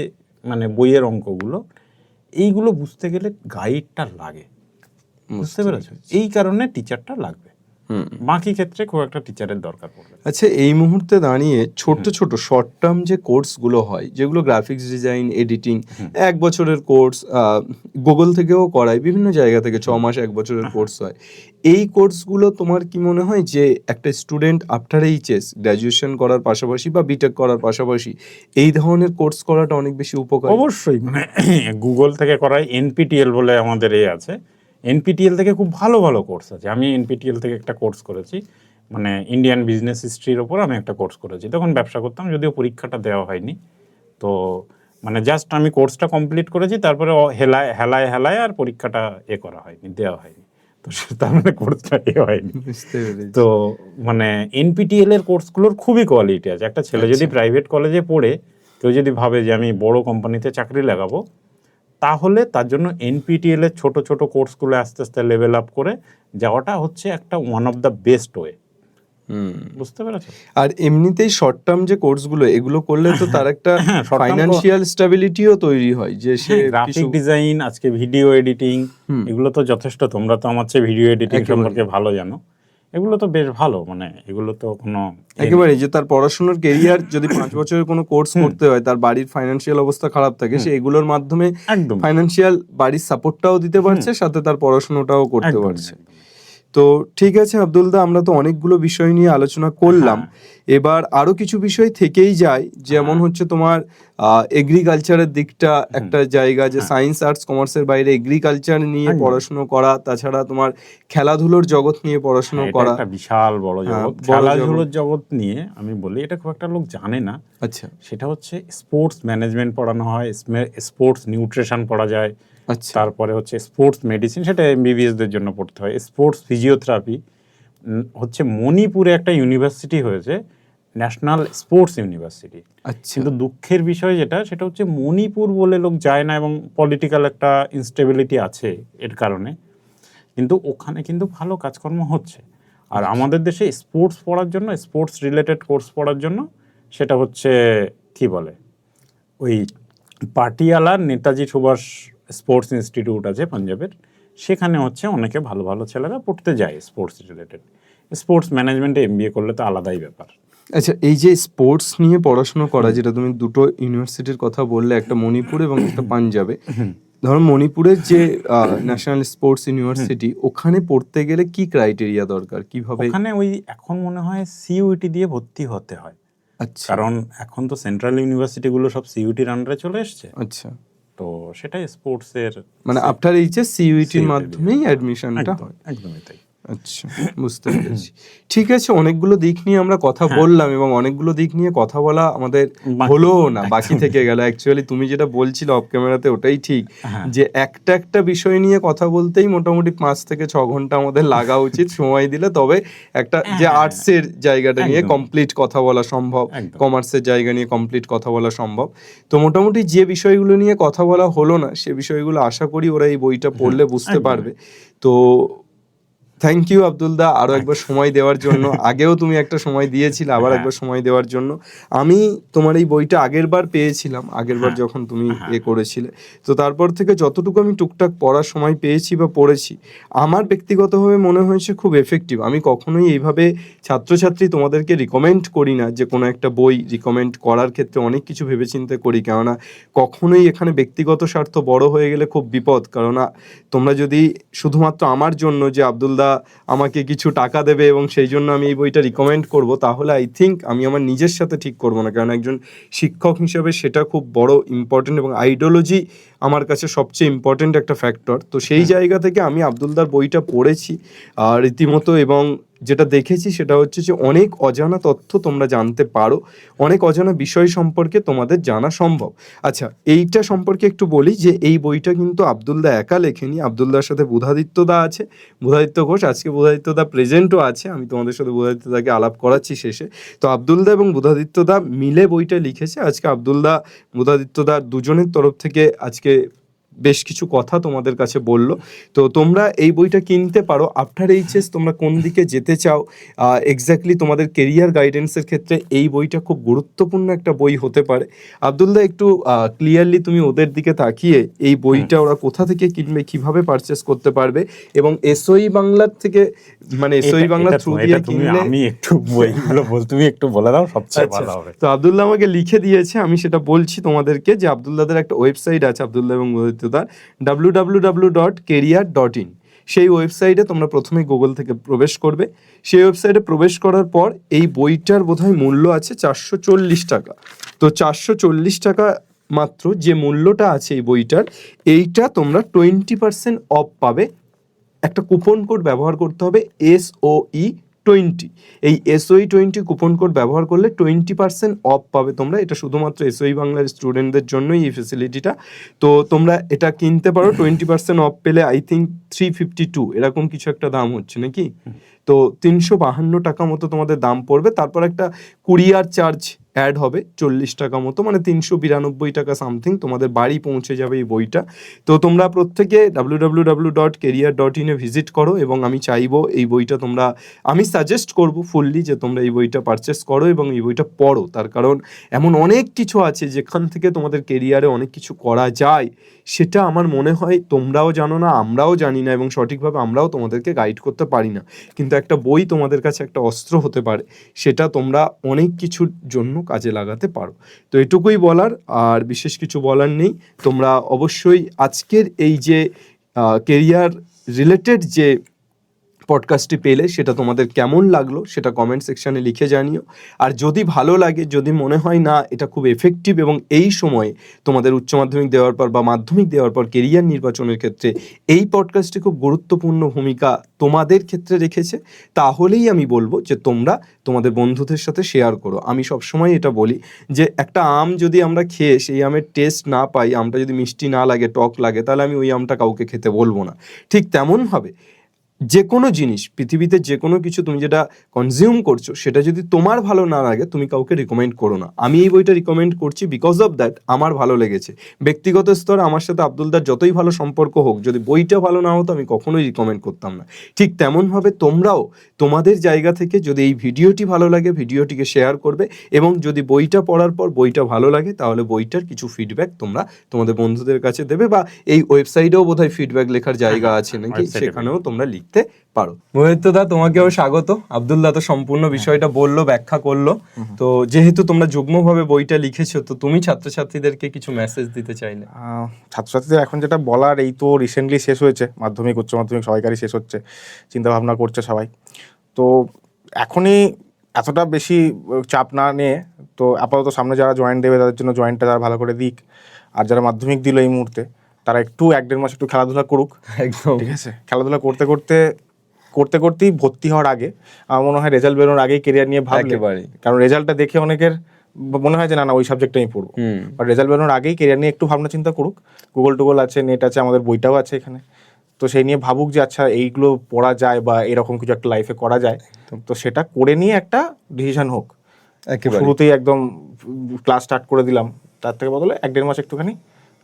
মানে বইয়ের অঙ্কগুলো, এইগুলো বুঝতে গেলে গাইডটা লাগে, বুঝতে পেরেছো? এই কারণে টিচারটা লাগবে, বাকি ক্ষেত্রে খুব একটা টিচারের দরকার পড়বে। আচ্ছা, এই মুহূর্তে দাঁড়িয়ে ছোট ছোট শর্ট টার্ম যে কোর্সগুলো হয়, যেগুলো গ্রাফিক্স ডিজাইন, এডিটিং, 1 বছরের কোর্স, গুগল থেকেও করায়, বিভিন্ন জায়গা থেকে 6 মাস 1 বছরের কোর্স হয়, এই কোর্সগুলো তোমার কি মনে হয় যে একটা স্টুডেন্ট আফটার এইচএস গ্র্যাজুয়েশন করার পাশাপাশি বা বিটেক করার পাশাপাশি এই ধরনের কোর্স করাটা অনেক বেশি উপকারী? অবশ্যই, মানে গুগল থেকে করায়, এনপিটিএল বলে আমাদের আছে, এনপিটিএল থেকে খুব ভালো ভালো কোর্স আছে। আমি এনপিটিএল থেকে একটা কোর্স করেছি, মানে ইন্ডিয়ান বিজনেস হিস্ট্রির ওপর আমি একটা কোর্স করেছি। তখন ব্যবসা করতাম, যদিও পরীক্ষাটা দেওয়া হয়নি। তো মানে জাস্ট আমি কোর্সটা কমপ্লিট করেছি, তারপরে হেলায় হেলায় আর পরীক্ষাটা করা হয়নি, দেওয়া হয়নি। তো তার মানে কোর্সটা হয়নি। তো মানে এনপিটিএল এর কোর্সগুলোর খুবই কোয়ালিটি আছে। একটা ছেলে যদি প্রাইভেট কলেজে পড়ে, কেউ যদি ভাবে যে আমি বড় কোম্পানিতে চাকরি লাগাবো, তাহলে তার জন্য এনপিটিএল এর ছোট ছোট কোর্সগুলো আস্তে আস্তে লেভেল আপ করে যাওয়াটা হচ্ছে একটা one of the best way. বুঝতে পেরেছো? আর এমনিতেই শর্ট টার্ম যে কোর্সগুলো, এগুলো করলে তো তার একটা ফাইনান্সিয়াল স্টেবিলিটিও তৈরি হয়, যে সে গ্রাফিক ডিজাইন, আজকে ভিডিও এডিটিং, এগুলো তো যথেষ্ট, তোমরা তো আমার চেয়ে ভিডিও এডিটিং সম্পর্কে ভালো জানো, এগুলো তো বেশ ভালো, মানে এগুলো তো কোনো একেবারে, যে তার পড়াশোনার কেরিয়ার যদি 5 বছরের কোনো কোর্স করতে হয়, তার বাড়ির ফাইনান্সিয়াল অবস্থা খারাপ থাকে, সে এগুলোর মাধ্যমে একদম ফাইনান্সিয়াল বাড়ির সাপোর্টটাও দিতে পারছে, সাথে তার পড়াশোনাটাও করতে পারছে। তো ঠিক আছে আব্দুল দা, আমরা তো অনেকগুলো বিষয় নিয়ে আলোচনা করলাম, এবার আরো কিছু বিষয় থেকেই যায়, যেমন হচ্ছে তোমার এগ্রিকালচারের দিকটা একটা জায়গা, যে সায়েন্স আর্টস কমার্সের বাইরে এগ্রিকালচার নিয়ে পড়াশোনা করা, তাছাড়া তোমার খেলাধুলোর জগৎ নিয়ে পড়াশোনা করা, একটা বিশাল বড় জগৎ। খেলাধুলোর জগৎ নিয়ে আমি বলি, এটা খুব একটা লোক জানে না। আচ্ছা, সেটা হচ্ছে স্পোর্টস ম্যানেজমেন্ট পড়ানো হয়, স্পোর্টস নিউট্রিশন পড়া যায়, তারপরে হচ্ছে স্পোর্টস মেডিসিন, সেটা এমবিবিএস দের জন্য পড়তে হয়, স্পোর্টস ফিজিওথেরাপি হচ্ছে। মণিপুরে একটা ইউনিভার্সিটি হয়েছে, ন্যাশনাল স্পোর্টস ইউনিভার্সিটি। কিন্তু দুঃখের বিষয় যেটা, সেটা হচ্ছে মণিপুর বলে লোক যায় না, এবং পলিটিক্যাল একটা ইনস্টেবিলিটি আছে এর কারণে, কিন্তু ওখানে কিন্তু ভালো কাজকর্ম হচ্ছে। আর আমাদের দেশে স্পোর্টস পড়ার জন্য, স্পোর্টস রিলেটেড কোর্স পড়ার জন্য, সেটা হচ্ছে কি বলে, ওই পাটিয়ালার নেতাজি সুভাষ স্পোর্টস ইনস্টিটিউট আছে পাঞ্জাবের, সেখানে হচ্ছে অনেকে ভালো ভালো ছেলেরা পড়তে যায় স্পোর্টস রিলেটেড। স্পোর্টস ম্যানেজমেন্টে এমবিএ করলে তো আলাদাই ব্যাপার। আচ্ছা, এই যে স্পোর্টস নিয়ে পড়াশোনা করা, যেটা তুমি দুটো ইউনিভার্সিটির কথা বললে, একটা মণিপুর এবং একটা পাঞ্জাবে, ধরো মণিপুরের যে ন্যাশনাল স্পোর্টস ইউনিভার্সিটি, ওখানে পড়তে গেলে কি ক্রাইটেরিয়া দরকার, কিভাবে? ওখানে ওই এখন মনে হয় সিইউটি দিয়ে ভর্তি হতে হয়। আচ্ছা, কারণ এখন তো সেন্ট্রাল ইউনিভার্সিটিগুলো সব সিইউটির আন্ডারে চলে এসছে। আচ্ছা, তো সেটাই স্পোর্টসের, মানে আফটার এইচএস সিইউটির মাধ্যমেই অ্যাডমিশনটা হয়। একদমই তাই। আচ্ছা, বুঝতে পেরেছি। ঠিক আছে, অনেকগুলো দিক নিয়ে আমরা কথা বললাম, এবং অনেকগুলো দিক নিয়ে কথা বলা আমাদের হলো না, বাকি থেকে গেল। অ্যাকচুয়ালি তুমি যেটা বলছিলে অফ ক্যামেরাতে, ওটাই ঠিক, যে একটা একটা বিষয় নিয়ে কথা বলতেই মোটামুটি 5 থেকে 6 ঘন্টা আমাদের লাগা উচিত, সময় দিলে তবে একটা যে আর্টসের জায়গাটা নিয়ে কমপ্লিট কথা বলা সম্ভব, কমার্সের জায়গা নিয়ে কমপ্লিট কথা বলা সম্ভব। তো মোটামুটি যে বিষয়গুলো নিয়ে কথা বলা হলো না, সে বিষয়গুলো আশা করি ওরা এই বইটা পড়লে বুঝতে পারবে। তো থ্যাংক ইউ আব্দুল দা, আরো একবার সময় দেওয়ার জন্য। আগেও তুমি একটা সময় দিয়েছিলে, আবার একবার সময় দেওয়ার জন্য। আমি তোমার এই বইটা আগের বার পেয়েছিলাম, আগের বার যখন তুমি করেছিলে, তো তারপর থেকে যতটুকু আমি টুকটাক পড়ার সময় পেয়েছি বা পড়েছি, আমার ব্যক্তিগতভাবে মনে হয়েছে খুব এফেক্টিভ। আমি কখনোই এইভাবে ছাত্রছাত্রী তোমাদেরকে রিকমেন্ড করি না যে কোনো একটা বই রিকমেন্ড করার ক্ষেত্রে অনেক কিছু ভেবেচিন্তে করি, কেননা কখনোই এখানে ব্যক্তিগত স্বার্থ বড় হয়ে গেলে খুব বিপদ। কেননা তোমরা যদি শুধুমাত্র আমার জন্য যে আব্দুল দা আমাকে কিছু টাকা দেবে এবং সেই জন্য আমি এই বইটা রিকমেন্ড করব, তাহলে আই থিঙ্ক আমি আমার নিজের সাথে ঠিক করব না। কারণ একজন শিক্ষক হিসেবে সেটা খুব বড় ইম্পর্টেন্ট, এবং আইডিওলজি আমার কাছে সবচেয়ে ইম্পর্টেন্ট একটা ফ্যাক্টর। তো সেই জায়গা থেকে আমি আব্দুল দার বইটা পড়েছি আর রীতিমতো, এবং যেটা দেখেছি সেটা হচ্ছে যে অনেক অজানা তথ্য তোমরা জানতে পারো, অনেক অজানা বিষয় সম্পর্কে তোমাদের জানা সম্ভব। আচ্ছা, এইটা সম্পর্কে একটু বলি যে এই বইটা কিন্তু আব্দুল দা একা লেখেনি, আব্দুল দার সাথে বুধাদিত্য দা আছে, বুধাদিত্য ঘোষ। আজকে বুধাদিত্য দা প্রেজেন্টও আছে, আমি তোমাদের সাথে বুধাদিত্য দাকে আলাপ করাচ্ছি শেষে। তো আব্দুল দা এবং বুধাদিত্য দা মিলে বইটা লিখেছে। আজকে আব্দুল দা বুধাদিত্য দা দুজনের তরফ থেকে আজকে বেশ কিছু কথা তোমাদের কাছে বললো। তো তোমরা এই বইটা কিনতে পারো। আফটার এইচএস তোমরা কোন দিকে যেতে চাও, এক্স্যাক্টলি তোমাদের কেরিয়ার গাইডেন্সের ক্ষেত্রে এই বইটা খুব গুরুত্বপূর্ণ একটা বই হতে পারে। আব্দুল দা, একটু ক্লিয়ারলি তুমি ওদের দিকে তাকিয়ে এই বইটা ওরা কোথা থেকে কিনবে, কিভাবে পারচেস করতে পারবে, এবং এসওই বাংলার থেকে, মানে এসওই বাংলা থ্রু দিয়ে কিনলে, আমি একটু বইগুলো তুমি একটু বলে দাও, সবচেয়ে ভালো হবে। তো আব্দুল্লাহ আমাকে লিখে দিয়েছে, আমি সেটা বলছি তোমাদেরকে, যে আব্দুল্লাহদের একটা ওয়েবসাইট আছে, আব্দুল্লাহ এবং বুধাদিত্যদার www.career.in। সেই ওয়েবসাইটে তোমরা প্রথমে গুগল থেকে প্রবেশ করবে। সেই ওয়েবসাইটে প্রবেশ করার পর এই বইটার বোধহয় মূল্য আছে 440 টাকা। তো 440 টাকা মাত্র যে মূল্যটা আছে এই বইটার, এইটা তোমরা 20% অফ পাবে। একটা কুপন কোড ব্যবহার করতে হবে, SOE20। এই SOE20 কুপন কোড ব্যবহার করলে 20% অফ পাবে তোমরা। এটা শুধুমাত্র SOE বাংলার স্টুডেন্টদের জন্যই এই ফেসিলিটিটা। তো তোমরা এটা কিনতে পারো 20% অফ পেলে। আই থিঙ্ক 352 এরকম কিছু একটা দাম হচ্ছে নাকি। তো 352 টাকা মতো তোমাদের দাম পড়বে। তারপর একটা কুরিয়ার চার্জ অ্যাড হবে 40 টাকা মতো, মানে 392 টাকা সামথিং তোমাদের বাড়ি পৌঁছে যাবে এই বইটা। তো তোমরা প্রত্যেকে www.career.in এ ভিজিট করো, এবং আমি চাইবো এই বইটা তোমরা, আমি সাজেস্ট করবো ফুললি যে তোমরা এই বইটা পারচেস করো এবং এই বইটা পড়ো। তার কারণ এমন অনেক কিছু আছে যেখান থেকে তোমাদের কেরিয়ারে অনেক কিছু করা যায়, সেটা আমার মনে হয় তোমরাও জানো না, আমরাও জানি না, এবং সঠিকভাবে আমরাও তোমাদেরকে গাইড করতে পারি না। কিন্তু একটা বই তোমাদের কাছে একটা অস্ত্র হতে পারে, সেটা তোমরা অনেক কিছুর জন্য কাজে লাগাতে পারো। তো এটুকুই বলার, আর বিশেষ কিছু বলার নেই। তোমরা অবশ্যই আজকের এই যে কেরিয়ার রিলেটেড যে পডকাস্টটি পেলে সেটা তোমাদের কেমন লাগলো সেটা কমেন্ট সেকশানে লিখে জানিও। আর যদি ভালো লাগে, যদি মনে হয় না এটা খুব এফেক্টিভ এবং এই সময়ে তোমাদের উচ্চ মাধ্যমিক দেওয়ার পর বা মাধ্যমিক দেওয়ার পর কেরিয়ার নির্বাচনের ক্ষেত্রে এই পডকাস্টটি খুব গুরুত্বপূর্ণ ভূমিকা তোমাদের ক্ষেত্রে রেখেছে, তাহলেই আমি বলবো যে তোমরা তোমাদের বন্ধুদের সাথে শেয়ার করো। আমি সবসময় এটা বলি যে একটা আম যদি আমরা খেয়ে সেই আমের টেস্ট না পাই, আমটা যদি মিষ্টি না লাগে, টক লাগে, তাহলে আমি ওই আমটা কাউকে খেতে বলবো না। ঠিক তেমনভাবে যে কোনো জিনিস পৃথিবীতে, যে কোনো কিছু তুমি যেটা কনজিউম করছো, সেটা যদি তোমার ভালো না লাগে তুমি কাউকে রিকমেন্ড করো না। আমি এই বইটা রিকমেন্ড করছি বিকজ অফ দ্যাট আমার ভালো লেগেছে। ব্যক্তিগত স্তরে আমার সাথে আব্দুলদার যতই ভালো সম্পর্ক হোক, যদি বইটা ভালো না হতো আমি কখনোই রিকমেন্ড করতাম না। ঠিক তেমনভাবে তোমরাও তোমাদের জায়গা থেকে যদি এই ভিডিওটি ভালো লাগে, ভিডিওটিকে শেয়ার করবে, এবং যদি বইটা পড়ার পর বইটা ভালো লাগে, তাহলে বইটার কিছু ফিডব্যাক তোমরা তোমাদের বন্ধুদের কাছে দেবে, বা এই ওয়েবসাইটেও বোধহয় ফিডব্যাক লেখার জায়গা আছে নাকি, সেখানেও তোমরা লিখতে পারো। মোহিতদা, তোমাকেও স্বাগত। আব্দুল্লাহ তো সম্পূর্ণ বিষয়টা বললো, ব্যাখ্যা করলো। তো যেহেতু তোমরা যুগ্মভাবে বইটা লিখেছো, তো তুমি ছাত্রছাত্রীদেরকে কিছু মেসেজ দিতে চাইলে? ছাত্রছাত্রীদের এখন যেটা বলার, এই তো রিসেন্টলি শেষ হয়েছে মাধ্যমিক, উচ্চ মাধ্যমিক সবাইকারই শেষ হচ্ছে, চিন্তা ভাবনা করছে সবাই। তো এখনই এতটা বেশি চাপ না নিয়ে, তো আপাতত সামনে যারা জয়েন্ট দেবে তাদের জন্য জয়েন্টটা তারা ভালো করে দিক, আর যারা মাধ্যমিক দিল এই মুহূর্তে তারা একটু 1-1.5 মাস একটু খেলাধুলা করুক। একদম ঠিক আছে, খেলাধুলা করতেই ভর্তি হওয়ার আগে আমার মনে হয় রেজাল্ট বেরোনোর আগেই কেরিয়ার নিয়ে ভাবলে, কারণ রেজাল্টটা দেখে অনেকের মনে হয় যে না ওই সাবজেক্টটা আমি পড়বো, বাট রেজাল্ট বেরোনোর আগেই কেরিয়ার নিয়ে একটু ভাবনা চিন্তা করুক। গুগল আছে, নেট আছে, আমাদের বইটাও আছে এখানে, তো সেই নিয়ে ভাবুক যে আচ্ছা এইগুলো পড়া যায় বা এরকম কিছু একটা লাইফে করা যায়, তো সেটা করে নিয়ে একটা ডিসিশন হোক। শুরুতেই একদম ক্লাস স্টার্ট করে দিলাম, তার থেকে বদলে 1-1.5 মাস একটুখানি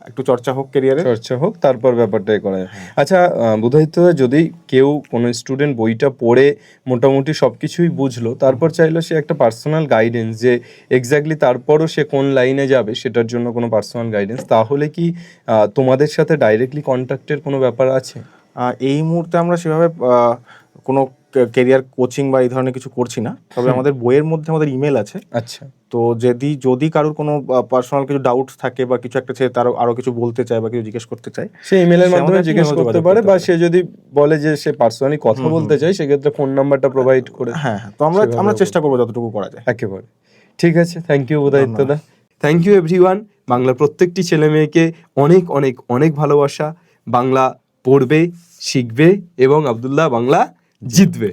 একটু চর্চা হোক ক্যারিয়ারে, চর্চা হোক, তারপর ব্যাপারটাই করা যায়। আচ্ছা বুধায়িত্য, যদি কেউ কোনো স্টুডেন্ট বইটা পড়ে মোটামুটি সব কিছুই বুঝলো, তারপর চাইলো সে একটা পার্সোনাল গাইডেন্স, যে এক্স্যাক্টলি তারপরও সে কোন লাইনে যাবে সেটার জন্য কোনো পার্সোনাল গাইডেন্স, তাহলে কি তোমাদের সাথে ডাইরেক্টলি কন্ট্যাক্টের কোনো ব্যাপার আছে? এই মুহূর্তে আমরা সেভাবে কোনো ক্যারিয়ার কোচিং বা এই ধরনের কিছু করছি না, তবে আমাদের বইয়ের মধ্যে আমাদের ইমেল আছে। আচ্ছা, তো যদি কারোর কোনো পার্সোনাল কিছু ডাউটস থাকে বা কিছু একটা সে তার আরো কিছু বলতে চায় বা কিছু জিজ্ঞেস করতে চায়, সে ইমেলের সে মাধ্যমে আমাদের জিজ্ঞেস email করতে যোগাযোগ পারে, করতে বা পারে। সে যদি বলে যে সে পার্সোনালি কথা বলতে চায়, সেক্ষেত্রে ফোন নাম্বারটা প্রোভাইড করে। হ্যাঁ, তো আমরা চেষ্টা করবো যতটুকু করা যায়। একেবারে ঠিক আছে, thank you Buddhaditya da. Thank you everyone. বাংলার প্রত্যেকটি ছেলে মেয়েকে অনেক অনেক অনেক ভালোবাসা। বাংলা পড়বে, শিখবে এবং আব্দুল্লাহ বাংলা জিতবে।